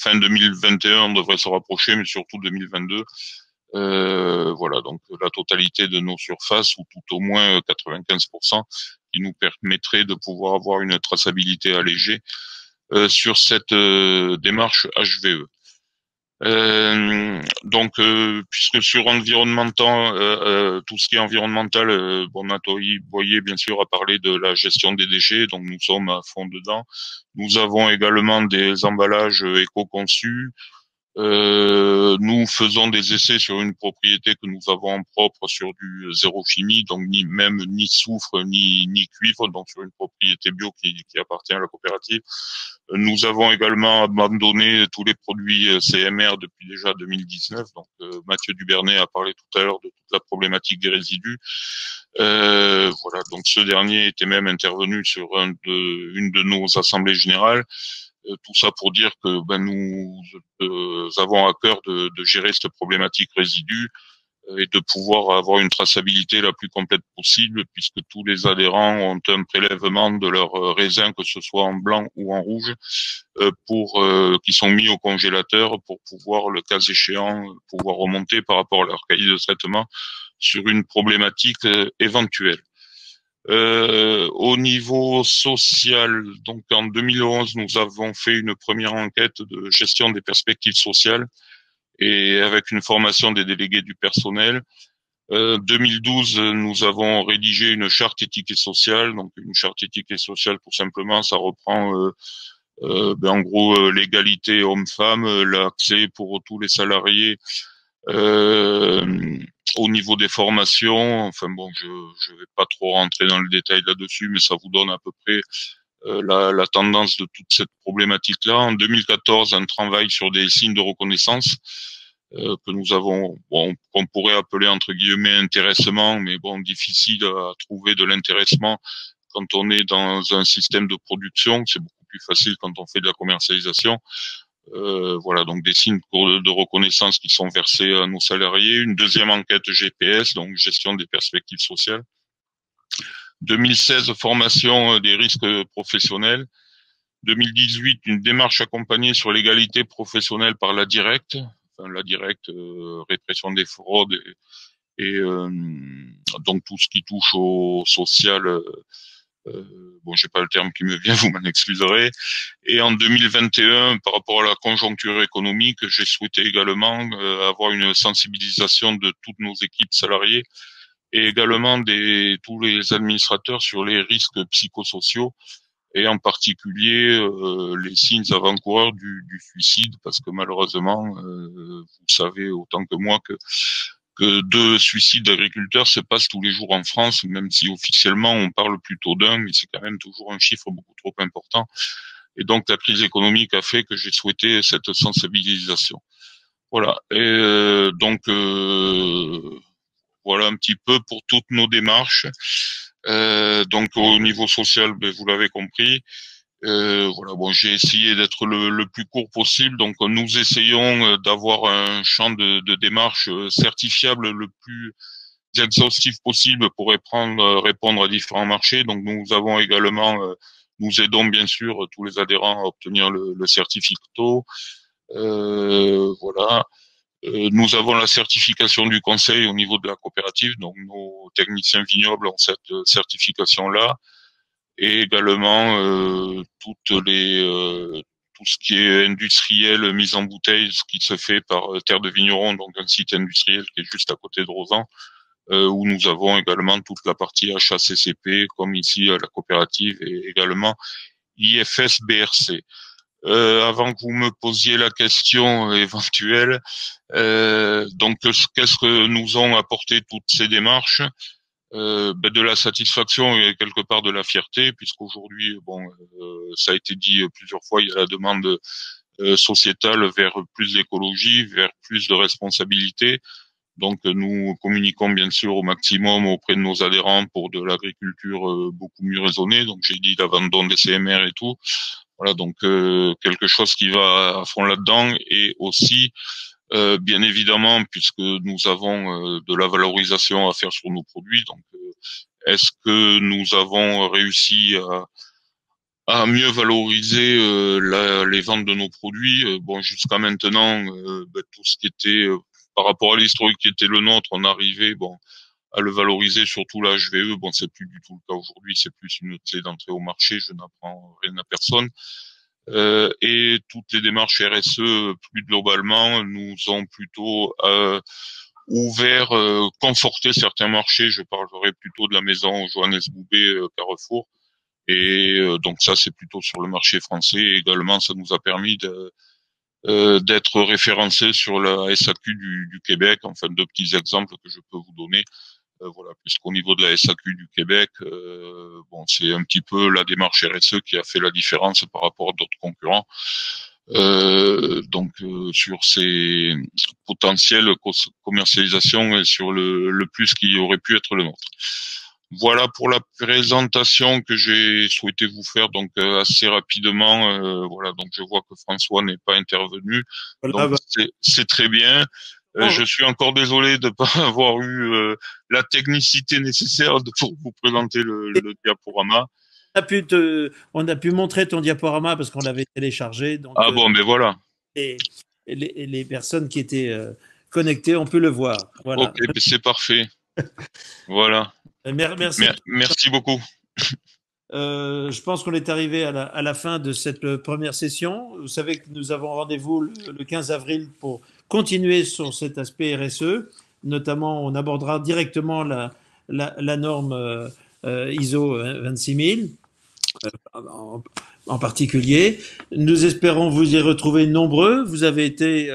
fin 2021, on devrait se rapprocher, mais surtout 2022. Voilà, donc la totalité de nos surfaces, ou tout au moins 95%, qui nous permettrait de pouvoir avoir une traçabilité allégée sur cette démarche HVE. Donc, puisque sur environnemental, tout ce qui est environnemental, bon, Nathalie Boyer, bien sûr, a parlé de la gestion des déchets, donc nous sommes à fond dedans. Nous avons également des emballages éco-conçus. Nous faisons des essais sur une propriété que nous avons en propre sur du zéro chimie, donc ni soufre ni cuivre, donc sur une propriété bio qui appartient à la coopérative. Nous avons également abandonné tous les produits CMR depuis déjà 2019. Donc Mathieu Dubernet a parlé tout à l'heure de toute la problématique des résidus. Voilà, donc ce dernier était même intervenu sur une de nos assemblées générales. Tout ça pour dire que nous avons à cœur de gérer cette problématique résidus et de pouvoir avoir une traçabilité la plus complète possible, puisque tous les adhérents ont un prélèvement de leurs raisins, que ce soit en blanc ou en rouge, qui sont mis au congélateur pour pouvoir, le cas échéant, pouvoir remonter par rapport à leur cahier de traitement sur une problématique éventuelle. Au niveau social, donc en 2011, nous avons fait une première enquête de gestion des perspectives sociales, et avec une formation des délégués du personnel. 2012, nous avons rédigé une charte éthique et sociale. Donc une charte éthique et sociale, tout simplement, ça reprend en gros l'égalité homme-femme, l'accès pour tous les salariés au niveau des formations. Enfin bon, je vais pas trop rentrer dans le détail là-dessus, mais ça vous donne à peu près la tendance de toute cette problématique-là. En 2014, un travail sur des signes de reconnaissance. que nous avons, bon, qu'on pourrait appeler entre guillemets intéressement, mais bon, difficile à trouver de l'intéressement quand on est dans un système de production. C'est beaucoup plus facile quand on fait de la commercialisation. Voilà, donc des signes de reconnaissance qui sont versés à nos salariés. Une deuxième enquête GPS, donc gestion des perspectives sociales. 2016, formation des risques professionnels. 2018, une démarche accompagnée sur l'égalité professionnelle par la directe. Enfin, la directe, répression des fraudes et donc tout ce qui touche au social. Bon, j'ai pas le terme qui me vient, vous m'en excuserez. Et en 2021, par rapport à la conjoncture économique, j'ai souhaité également avoir une sensibilisation de toutes nos équipes salariées et également tous les administrateurs sur les risques psychosociaux et en particulier les signes avant-coureurs du suicide, parce que malheureusement, vous savez autant que moi que 2 suicides d'agriculteurs se passent tous les jours en France, même si officiellement on parle plutôt d'un, mais c'est quand même toujours un chiffre beaucoup trop important. Et donc la crise économique a fait que j'ai souhaité cette sensibilisation. Voilà. Et donc voilà un petit peu pour toutes nos démarches. Donc au niveau social, ben, vous l'avez compris. Voilà, bon, j'ai essayé d'être le plus court possible. Donc, nous essayons d'avoir un champ de démarche certifiable le plus exhaustif possible pour répondre à différents marchés. Donc, nous avons également, nous aidons bien sûr tous les adhérents à obtenir le certificato. Voilà. Nous avons la certification du conseil au niveau de la coopérative. Donc, nos techniciens vignobles ont cette certification-là. Et également tout ce qui est industriel, mise en bouteille, ce qui se fait par Terre de Vigneron, donc un site industriel qui est juste à côté de Rozan, où nous avons également toute la partie HACCP, comme ici à la coopérative, et également IFS BRC. Avant que vous me posiez la question éventuelle, donc qu'est-ce que nous ont apporté toutes ces démarches? De la satisfaction et quelque part de la fierté, puisqu'aujourd'hui, bon, ça a été dit plusieurs fois, il y a la demande sociétale vers plus d'écologie, vers plus de responsabilité. Donc, nous communiquons bien sûr au maximum auprès de nos adhérents pour de l'agriculture beaucoup mieux raisonnée. Donc, j'ai dit l'abandon des CMR et tout. Voilà, donc quelque chose qui va à fond là-dedans, et aussi bien évidemment, puisque nous avons de la valorisation à faire sur nos produits, donc est-ce que nous avons réussi à mieux valoriser les ventes de nos produits? Bon, jusqu'à maintenant, tout ce qui était par rapport à l'historique qui était le nôtre, on arrivait à le valoriser, surtout la HVE. Bon, c'est plus du tout le cas aujourd'hui, c'est plus une clé d'entrée au marché, je n'apprends rien à personne. Et toutes les démarches RSE plus globalement nous ont plutôt ouvert, conforté certains marchés. Je parlerai plutôt de la maison Johannes Boubé Carrefour, et donc ça c'est plutôt sur le marché français. Et également ça nous a permis d'être référencés sur la SAQ du Québec. Enfin, 2 petits exemples que je peux vous donner. Voilà, puisqu'au niveau de la SAQ du Québec, bon, c'est un petit peu la démarche RSE qui a fait la différence par rapport à d'autres concurrents. Donc sur ces potentielles commercialisations et sur le plus qui aurait pu être le nôtre. Voilà pour la présentation que j'ai souhaité vous faire, donc assez rapidement. Voilà, donc je vois que François n'est pas intervenu, voilà, donc c'est très bien. Je suis encore désolé de ne pas avoir eu la technicité nécessaire pour vous présenter le diaporama. On a pu montrer ton diaporama parce qu'on l'avait téléchargé. Donc, bon, mais voilà. Et les personnes qui étaient connectées ont pu le voir. Voilà. Ok, c'est parfait. Voilà. Merci beaucoup. Je pense qu'on est arrivé à la fin de cette première session. Vous savez que nous avons rendez-vous le 15 avril pour continuer sur cet aspect RSE. Notamment, on abordera directement la norme ISO 26000 en particulier. Nous espérons vous y retrouver nombreux. Vous avez été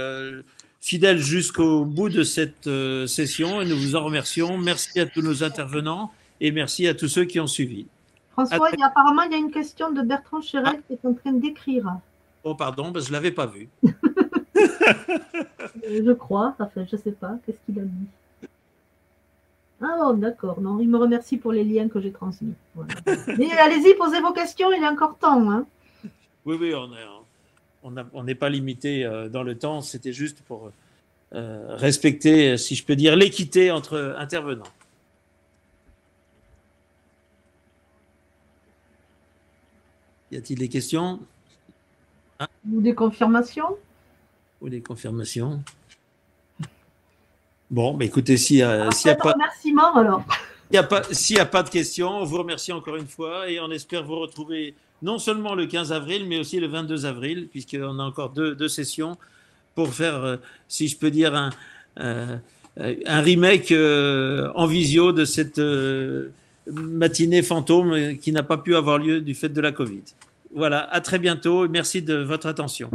fidèles jusqu'au bout de cette session et nous vous en remercions. Merci à tous nos intervenants et merci à tous ceux qui ont suivi. François, apparemment, il y a une question de Bertrand Chérel qui est en train d'écrire. Oh, pardon, je ne l'avais pas vu. Je crois, enfin, je sais pas, qu'est-ce qu'il a dit? Ah bon, d'accord, non, il me remercie pour les liens que j'ai transmis. Voilà. Mais allez-y, posez vos questions, il est encore temps. Hein. Oui, on n'est pas limité dans le temps, c'était juste pour respecter, si je peux dire, l'équité entre intervenants. Y a-t-il des questions? Ou des confirmations? Ou des confirmations? Bon, bah écoutez, s'il n'y a pas... remerciements, alors. S'il n'y a pas de questions, on vous remercie encore une fois et on espère vous retrouver non seulement le 15 avril, mais aussi le 22 avril, puisqu'on a encore deux sessions pour faire, si je peux dire, un remake en visio de cette matinée fantôme qui n'a pas pu avoir lieu du fait de la Covid. Voilà, à très bientôt et merci de votre attention.